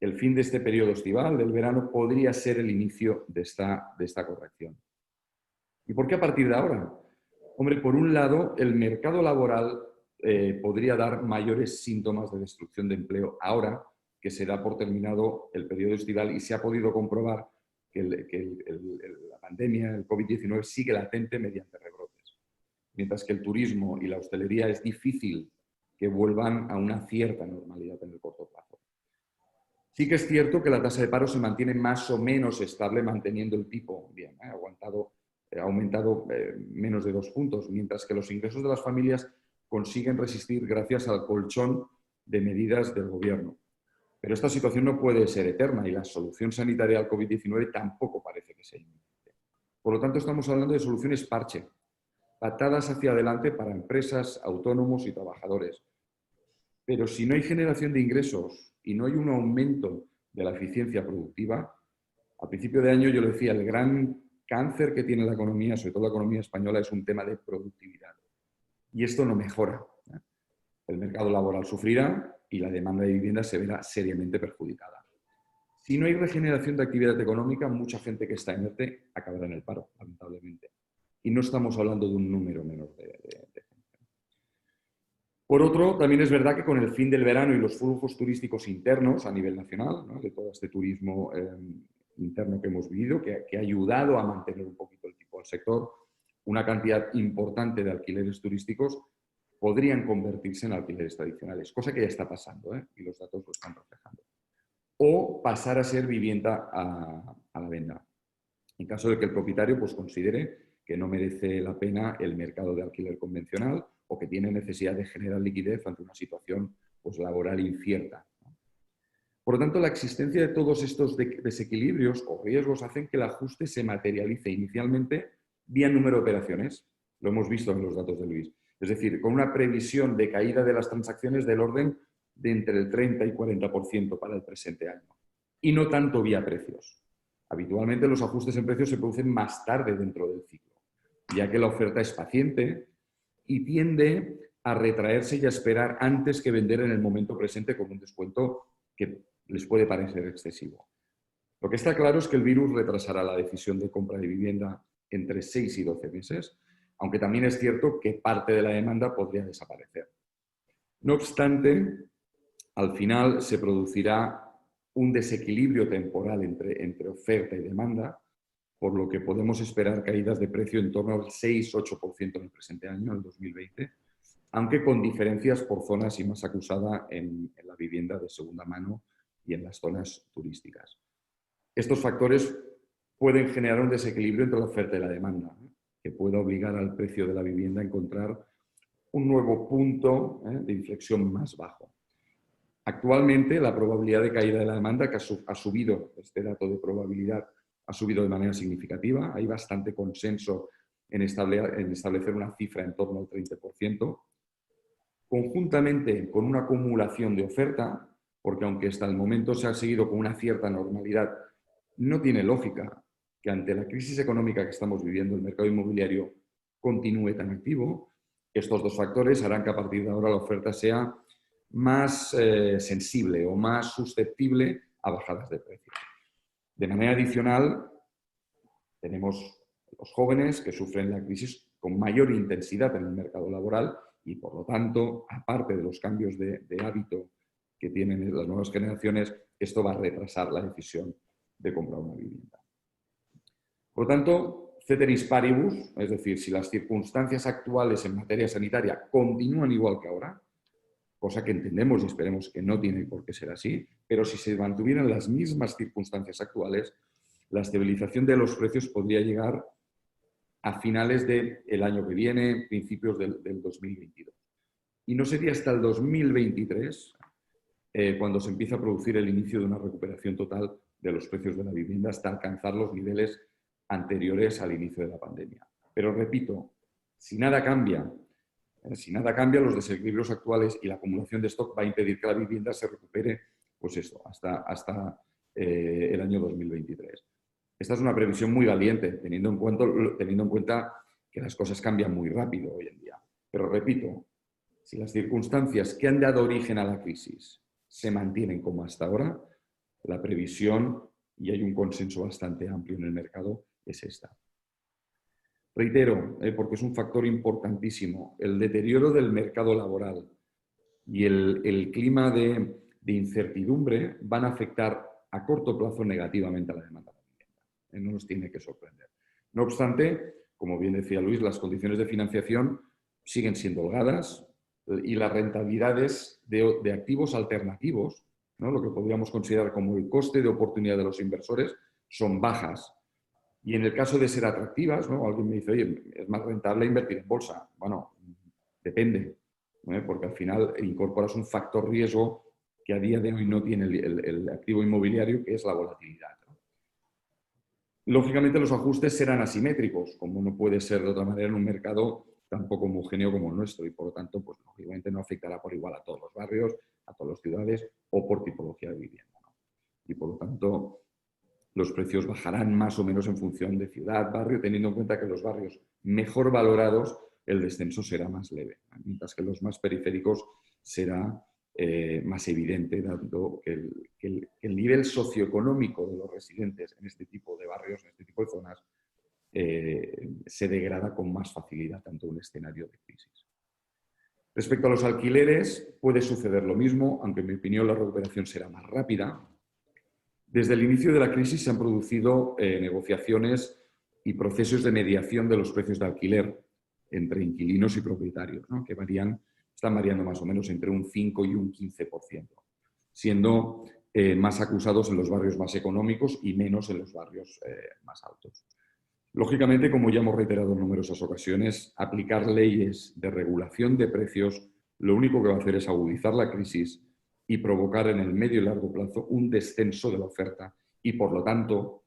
el fin de este periodo estival, del verano, podría ser el inicio de esta corrección. ¿Y por qué a partir de ahora? Hombre, por un lado, el mercado laboral podría dar mayores síntomas de destrucción de empleo ahora que se da por terminado el periodo estival y se ha podido comprobar que la pandemia, el COVID-19, sigue latente mediante rebrotes. Mientras que el turismo y la hostelería es difícil que vuelvan a una cierta normalidad en el corto plazo. Sí que es cierto que la tasa de paro se mantiene más o menos estable, manteniendo el tipo bien, ha aumentado menos de 2 puntos, mientras que los ingresos de las familias consiguen resistir gracias al colchón de medidas del gobierno. Pero esta situación no puede ser eterna y la solución sanitaria al COVID-19 tampoco parece que sea inminente. Por lo tanto, estamos hablando de soluciones parche, patadas hacia adelante para empresas, autónomos y trabajadores. Pero si no hay generación de ingresos y no hay un aumento de la eficiencia productiva, al principio de año yo le decía, el gran cáncer que tiene la economía, sobre todo la economía española, es un tema de productividad. Y esto no mejora. El mercado laboral sufrirá y la demanda de vivienda se verá seriamente perjudicada. Si no hay regeneración de actividad económica, mucha gente que está inerte acabará en el paro, lamentablemente. Y no estamos hablando de un número menor de gente. Por otro, también es verdad que con el fin del verano y los flujos turísticos internos a nivel nacional, ¿no?, de todo este turismo interno que hemos vivido, que ha ayudado a mantener un poquito el tipo del sector, una cantidad importante de alquileres turísticos podrían convertirse en alquileres tradicionales, cosa que ya está pasando, y los datos lo están reflejando. O pasar a ser vivienda a la venta. En caso de que el propietario pues, considere que no merece la pena el mercado de alquiler convencional o que tiene necesidad de generar liquidez ante una situación pues, laboral incierta. Por lo tanto, la existencia de todos estos desequilibrios o riesgos hacen que el ajuste se materialice inicialmente vía número de operaciones. Lo hemos visto en los datos de Luis. Es decir, con una previsión de caída de las transacciones del orden de entre el 30 y 40% para el presente año. Y no tanto vía precios. Habitualmente los ajustes en precios se producen más tarde dentro del ciclo, ya que la oferta es paciente y tiende a retraerse y a esperar antes que vender en el momento presente con un descuento que les puede parecer excesivo. Lo que está claro es que el virus retrasará la decisión de compra de vivienda entre 6 y 12 meses, aunque también es cierto que parte de la demanda podría desaparecer. No obstante, al final se producirá un desequilibrio temporal entre oferta y demanda, por lo que podemos esperar caídas de precio en torno al 6-8% en el presente año, en el 2020, aunque con diferencias por zonas y más acusada en la vivienda de segunda mano y en las zonas turísticas. Estos factores pueden generar un desequilibrio entre la oferta y la demanda, que puede obligar al precio de la vivienda a encontrar un nuevo punto de inflexión más bajo. Actualmente, la probabilidad de caída de la demanda, que ha subido, este dato de probabilidad ha subido de manera significativa. Hay bastante consenso en establecer una cifra en torno al 30%, conjuntamente con una acumulación de oferta, porque aunque hasta el momento se ha seguido con una cierta normalidad, no tiene lógica que ante la crisis económica que estamos viviendo el mercado inmobiliario continúe tan activo. Estos dos factores harán que a partir de ahora la oferta sea más sensible o más susceptible a bajadas de precios. De manera adicional, tenemos los jóvenes que sufren la crisis con mayor intensidad en el mercado laboral y, por lo tanto, aparte de los cambios de hábito que tienen las nuevas generaciones, esto va a retrasar la decisión de comprar una vivienda. Por lo tanto, ceteris paribus, es decir, si las circunstancias actuales en materia sanitaria continúan igual que ahora, cosa que entendemos y esperemos que no tiene por qué ser así, pero si se mantuvieran las mismas circunstancias actuales, la estabilización de los precios podría llegar a finales del año que viene, principios del 2022. Y no sería hasta el 2023 cuando se empieza a producir el inicio de una recuperación total de los precios de la vivienda hasta alcanzar los niveles anteriores al inicio de la pandemia. Pero repito, si nada cambia, los desequilibrios actuales y la acumulación de stock va a impedir que la vivienda se recupere, pues esto, hasta el año 2023. Esta es una previsión muy valiente, teniendo en cuenta que las cosas cambian muy rápido hoy en día. Pero repito, si las circunstancias que han dado origen a la crisis se mantienen como hasta ahora, la previsión, y hay un consenso bastante amplio en el mercado, es esta. Reitero, porque es un factor importantísimo, el deterioro del mercado laboral y el clima de incertidumbre van a afectar a corto plazo negativamente a la demanda de vivienda. No nos tiene que sorprender. No obstante, como bien decía Luis, las condiciones de financiación siguen siendo holgadas y las rentabilidades de activos alternativos, ¿no?, lo que podríamos considerar como el coste de oportunidad de los inversores, son bajas. Y en el caso de ser atractivas, ¿no?, alguien me dice, oye, ¿es más rentable invertir en bolsa? Bueno, depende, ¿no?, porque al final incorporas un factor riesgo que a día de hoy no tiene el activo inmobiliario, que es la volatilidad, ¿no? Lógicamente los ajustes serán asimétricos, como no puede ser de otra manera en un mercado tan poco homogéneo como el nuestro y por lo tanto, pues lógicamente no afectará por igual a todos los barrios, a todas las ciudades o por tipología de vivienda, ¿no? Y por lo tanto, los precios bajarán más o menos en función de ciudad, barrio, teniendo en cuenta que los barrios mejor valorados el descenso será más leve, ¿no? Mientras que los más periféricos será más evidente, dado que el nivel socioeconómico de los residentes en este tipo de barrios, en este tipo de zonas, se degrada con más facilidad ante un escenario de crisis. Respecto a los alquileres, puede suceder lo mismo, aunque en mi opinión la recuperación será más rápida. Desde el inicio de la crisis se han producido negociaciones y procesos de mediación de los precios de alquiler entre inquilinos y propietarios, ¿no? Que están variando más o menos entre un 5 y un 15%, siendo más acusados en los barrios más económicos y menos en los barrios más altos. Lógicamente, como ya hemos reiterado en numerosas ocasiones, aplicar leyes de regulación de precios lo único que va a hacer es agudizar la crisis y provocar en el medio y largo plazo un descenso de la oferta y, por lo tanto,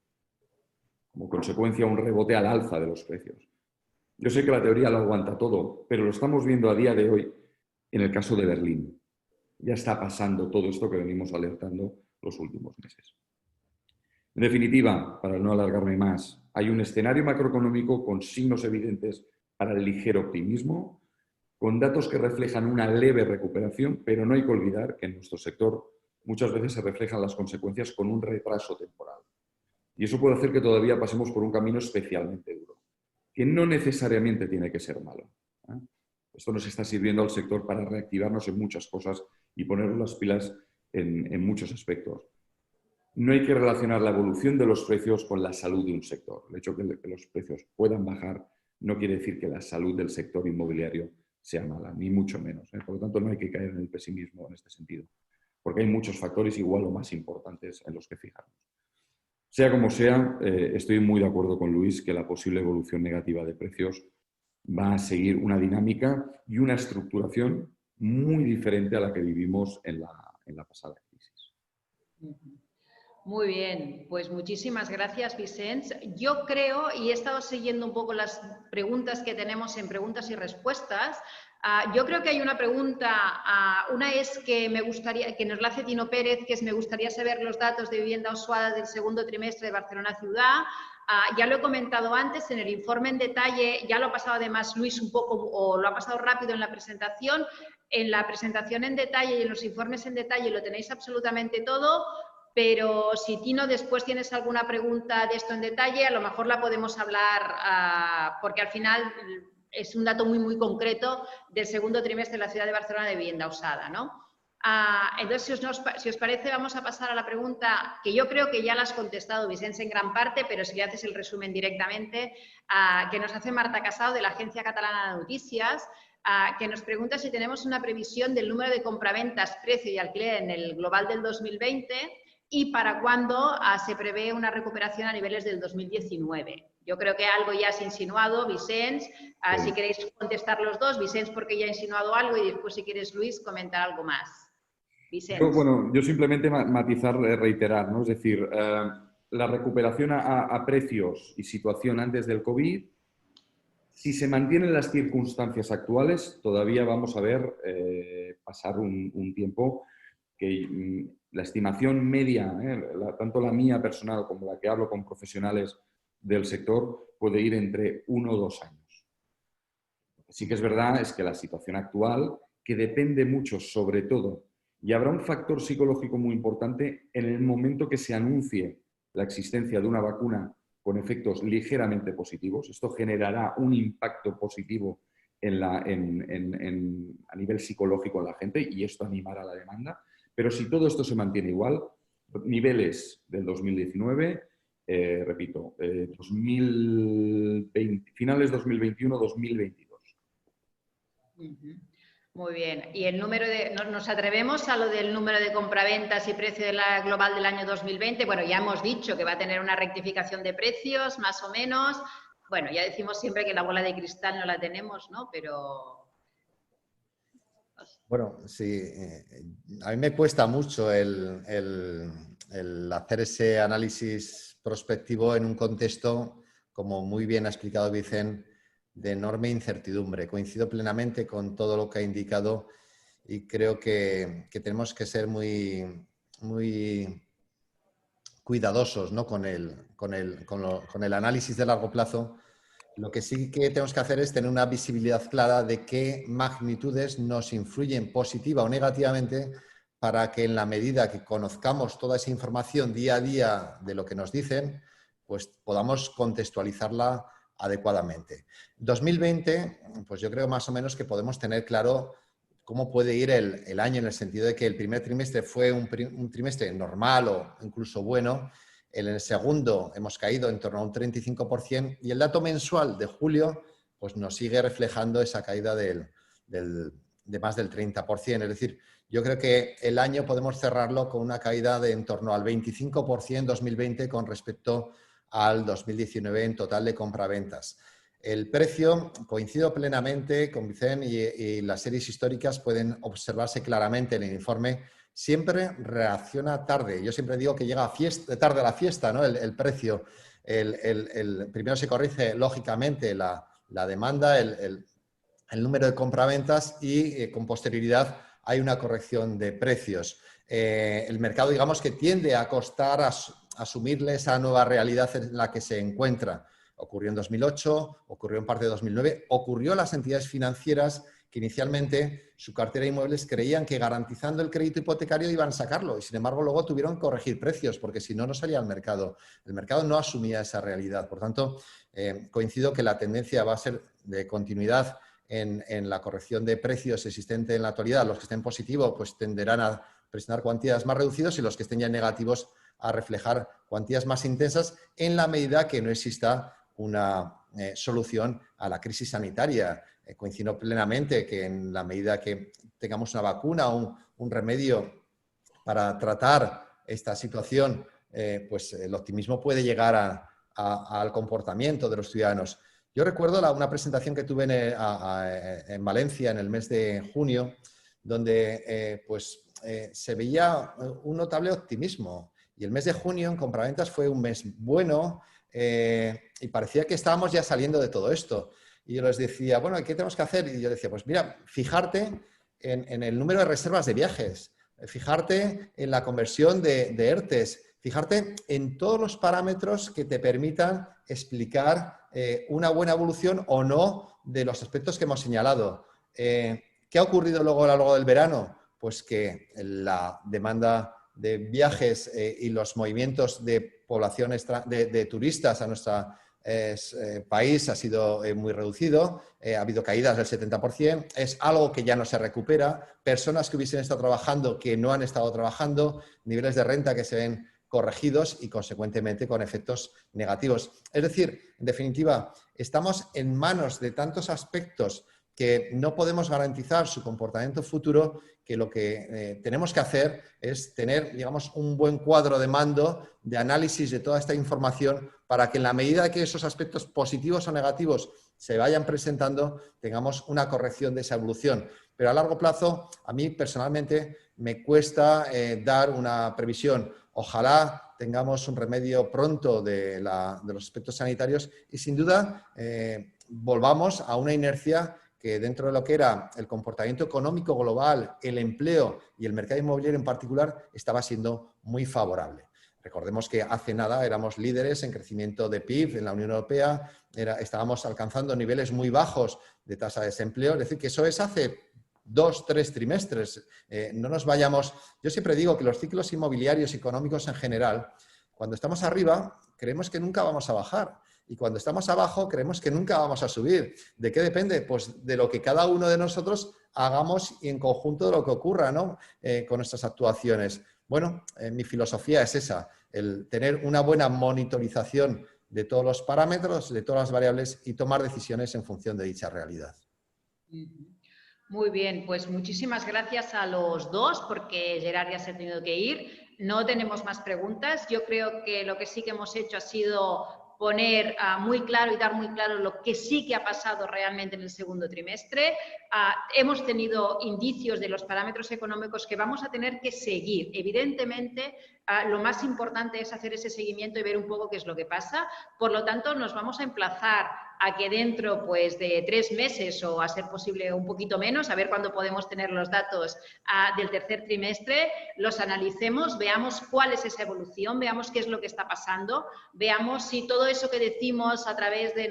como consecuencia, un rebote al alza de los precios. Yo sé que la teoría lo aguanta todo, pero lo estamos viendo a día de hoy en el caso de Berlín. Ya está pasando todo esto que venimos alertando los últimos meses. En definitiva, para no alargarme más, hay un escenario macroeconómico con signos evidentes para el ligero optimismo, con datos que reflejan una leve recuperación, pero no hay que olvidar que en nuestro sector muchas veces se reflejan las consecuencias con un retraso temporal. Y eso puede hacer que todavía pasemos por un camino especialmente duro, que no necesariamente tiene que ser malo, ¿eh? Esto nos está sirviendo al sector para reactivarnos en muchas cosas y poner las pilas en muchos aspectos. No hay que relacionar la evolución de los precios con la salud de un sector. El hecho de que los precios puedan bajar no quiere decir que la salud del sector inmobiliario sea mala, ni mucho menos, ¿eh? Por lo tanto, no hay que caer en el pesimismo en este sentido, porque hay muchos factores igual o más importantes en los que fijarnos. Sea como sea, estoy muy de acuerdo con Luis que la posible evolución negativa de precios va a seguir una dinámica y una estructuración muy diferente a la que vivimos en la pasada crisis. Muy bien, pues muchísimas gracias, Vicens. Yo creo, y he estado siguiendo un poco las preguntas que tenemos en preguntas y respuestas, yo creo que hay una pregunta, una es que me gustaría, que nos la hace Tino Pérez, que es me gustaría saber los datos de vivienda usada del segundo trimestre de Barcelona Ciudad. Ya lo he comentado antes, en el informe en detalle, ya lo ha pasado además Luis un poco, o lo ha pasado rápido en la presentación. En la presentación en detalle y en los informes en detalle lo tenéis absolutamente todo. Pero si, Tino, después tienes alguna pregunta de esto en detalle, a lo mejor la podemos hablar, porque al final es un dato muy, muy concreto del segundo trimestre de la ciudad de Barcelona de vivienda usada, ¿no? Entonces, si os parece, vamos a pasar a la pregunta que yo creo que ya la has contestado, Vicens, en gran parte, pero si le haces el resumen directamente, que nos hace Marta Casado, de la Agencia Catalana de Noticias, que nos pregunta si tenemos una previsión del número de compraventas, precio y alquiler en el global del 2020 y para cuándo se prevé una recuperación a niveles del 2019. Yo creo que algo ya has insinuado, Vicens. Sí. Si queréis contestar los dos, Vicens porque ya ha insinuado algo y después, si quieres, Luis, comentar algo más. Vicens. Yo simplemente matizar, reiterar, ¿no? Es decir, la recuperación a precios y situación antes del COVID, si se mantienen las circunstancias actuales, todavía vamos a ver pasar un tiempo que la estimación media, tanto la mía personal como la que hablo con profesionales del sector, puede ir entre 1 o 2 años. Lo que sí que es verdad es que la situación actual, que depende mucho sobre todo, y habrá un factor psicológico muy importante en el momento que se anuncie la existencia de una vacuna con efectos ligeramente positivos. Esto generará un impacto positivo a nivel psicológico en la gente y esto animará la demanda. Pero si todo esto se mantiene igual, niveles del 2019, repito, 2020, finales 2021-2022. Muy bien. ¿Y el número nos atrevemos a lo del número de compraventas y precio de la global del año 2020? Bueno, ya hemos dicho que va a tener una rectificación de precios, más o menos. Bueno, ya decimos siempre que la bola de cristal no la tenemos, ¿no? Pero... Bueno, sí, a mí me cuesta mucho el hacer ese análisis prospectivo en un contexto, como muy bien ha explicado Vicente, de enorme incertidumbre. Coincido plenamente con todo lo que ha indicado y creo que tenemos que ser muy cuidadosos, ¿no? con el análisis de largo plazo. Lo que sí que tenemos que hacer es tener una visibilidad clara de qué magnitudes nos influyen positiva o negativamente, para que en la medida que conozcamos toda esa información día a día de lo que nos dicen, pues podamos contextualizarla adecuadamente. 2020, pues yo creo más o menos que podemos tener claro cómo puede ir el año, en el sentido de que el primer trimestre fue un trimestre normal o incluso bueno. En el segundo hemos caído en torno a un 35% y el dato mensual de julio pues nos sigue reflejando esa caída de más del 30%. Es decir, yo creo que el año podemos cerrarlo con una caída de en torno al 25% en 2020 con respecto al 2019 en total de compraventas. El precio, coincido plenamente con Vicente, y las series históricas pueden observarse claramente en el informe, siempre reacciona tarde. Yo siempre digo que llega tarde a la fiesta, ¿no? El precio. Primero se corrige, lógicamente, la demanda, el número de compraventas y con posterioridad hay una corrección de precios. El mercado, digamos, que tiende a costar asumirle esa nueva realidad en la que se encuentra. Ocurrió en 2008, ocurrió en parte de 2009, ocurrió a las entidades financieras que inicialmente su cartera de inmuebles creían que garantizando el crédito hipotecario iban a sacarlo y sin embargo luego tuvieron que corregir precios porque si no, no salía al mercado. El mercado no asumía esa realidad. Por tanto, coincido que la tendencia va a ser de continuidad en la corrección de precios existente en la actualidad. Los que estén positivos pues tenderán a presentar cuantías más reducidas y los que estén ya negativos a reflejar cuantías más intensas en la medida que no exista una solución a la crisis sanitaria. Coincido plenamente que en la medida que tengamos una vacuna o un remedio para tratar esta situación, pues el optimismo puede llegar al comportamiento de los ciudadanos. Yo recuerdo una presentación que tuve en Valencia en el mes de junio, donde se veía un notable optimismo. Y el mes de junio en compraventas fue un mes bueno y parecía que estábamos ya saliendo de todo esto. Y yo les decía, bueno, ¿qué tenemos que hacer? Y yo decía, pues mira, fijarte en el número de reservas de viajes, fijarte en la conversión de ERTES, fijarte en todos los parámetros que te permitan explicar una buena evolución o no de los aspectos que hemos señalado. ¿Qué ha ocurrido luego a lo largo del verano? Pues que la demanda de viajes y los movimientos de población de turistas a nuestro país ha sido muy reducido, ha habido caídas del 70%, es algo que ya no se recupera, personas que hubiesen estado trabajando que no han estado trabajando, niveles de renta que se ven corregidos y consecuentemente con efectos negativos. Es decir, en definitiva, estamos en manos de tantos aspectos que no podemos garantizar su comportamiento futuro, que lo que tenemos que hacer es tener, digamos, un buen cuadro de mando, de análisis de toda esta información, para que en la medida que esos aspectos positivos o negativos se vayan presentando, tengamos una corrección de esa evolución. Pero a largo plazo, a mí personalmente me cuesta dar una previsión. Ojalá tengamos un remedio pronto de los aspectos sanitarios y sin duda volvamos a una inercia que dentro de lo que era el comportamiento económico global, el empleo y el mercado inmobiliario en particular, estaba siendo muy favorable. Recordemos que hace nada éramos líderes en crecimiento de PIB en la Unión Europea, estábamos alcanzando niveles muy bajos de tasa de desempleo, es decir, que eso es hace 2, 3 trimestres. No nos vayamos. Yo siempre digo que los ciclos inmobiliarios y económicos en general, cuando estamos arriba, creemos que nunca vamos a bajar. Y cuando estamos abajo, creemos que nunca vamos a subir. ¿De qué depende? Pues de lo que cada uno de nosotros hagamos y en conjunto de lo que ocurra, ¿no? Con nuestras actuaciones. Bueno, mi filosofía es esa, el tener una buena monitorización de todos los parámetros, de todas las variables y tomar decisiones en función de dicha realidad. Muy bien, pues muchísimas gracias a los dos porque Gerard ya se ha tenido que ir. No tenemos más preguntas. Yo creo que lo que sí que hemos hecho ha sido poner muy claro y dar muy claro lo que sí que ha pasado realmente en el segundo trimestre. Hemos tenido indicios de los parámetros económicos que vamos a tener que seguir. Evidentemente, lo más importante es hacer ese seguimiento y ver un poco qué es lo que pasa. Por lo tanto, nos vamos a emplazar a que dentro pues, de 3 meses o a ser posible un poquito menos, a ver cuándo podemos tener los datos del tercer trimestre, los analicemos, veamos cuál es esa evolución, veamos qué es lo que está pasando, veamos si todo eso que decimos a través de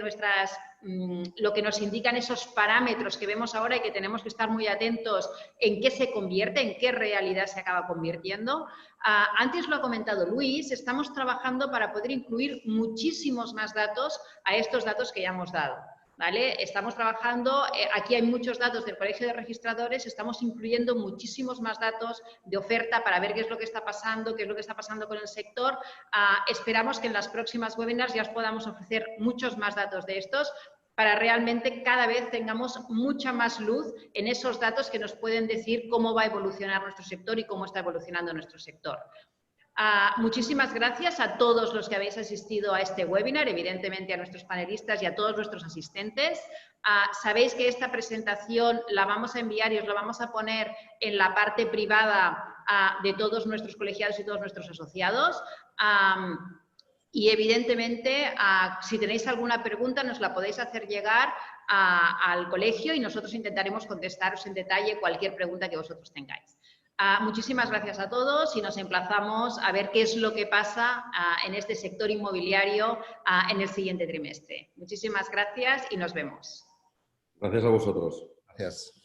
lo que nos indican esos parámetros que vemos ahora y que tenemos que estar muy atentos en qué se convierte, en qué realidad se acaba convirtiendo. Antes lo ha comentado Luis, estamos trabajando para poder incluir muchísimos más datos a estos datos que ya hemos dado. ¿Vale? Estamos trabajando, aquí hay muchos datos del Colegio de Registradores, estamos incluyendo muchísimos más datos de oferta para ver qué es lo que está pasando, qué es lo que está pasando con el sector. Esperamos que en las próximas webinars ya os podamos ofrecer muchos más datos de estos para realmente cada vez tengamos mucha más luz en esos datos que nos pueden decir cómo va a evolucionar nuestro sector y cómo está evolucionando nuestro sector. Muchísimas gracias a todos los que habéis asistido a este webinar, evidentemente a nuestros panelistas y a todos nuestros asistentes. Sabéis que esta presentación la vamos a enviar y os la vamos a poner en la parte privada de todos nuestros colegiados y todos nuestros asociados. Y evidentemente, si tenéis alguna pregunta, nos la podéis hacer llegar al colegio y nosotros intentaremos contestaros en detalle cualquier pregunta que vosotros tengáis. Muchísimas gracias a todos y nos emplazamos a ver qué es lo que pasa en este sector inmobiliario en el siguiente trimestre. Muchísimas gracias y nos vemos. Gracias a vosotros. Gracias.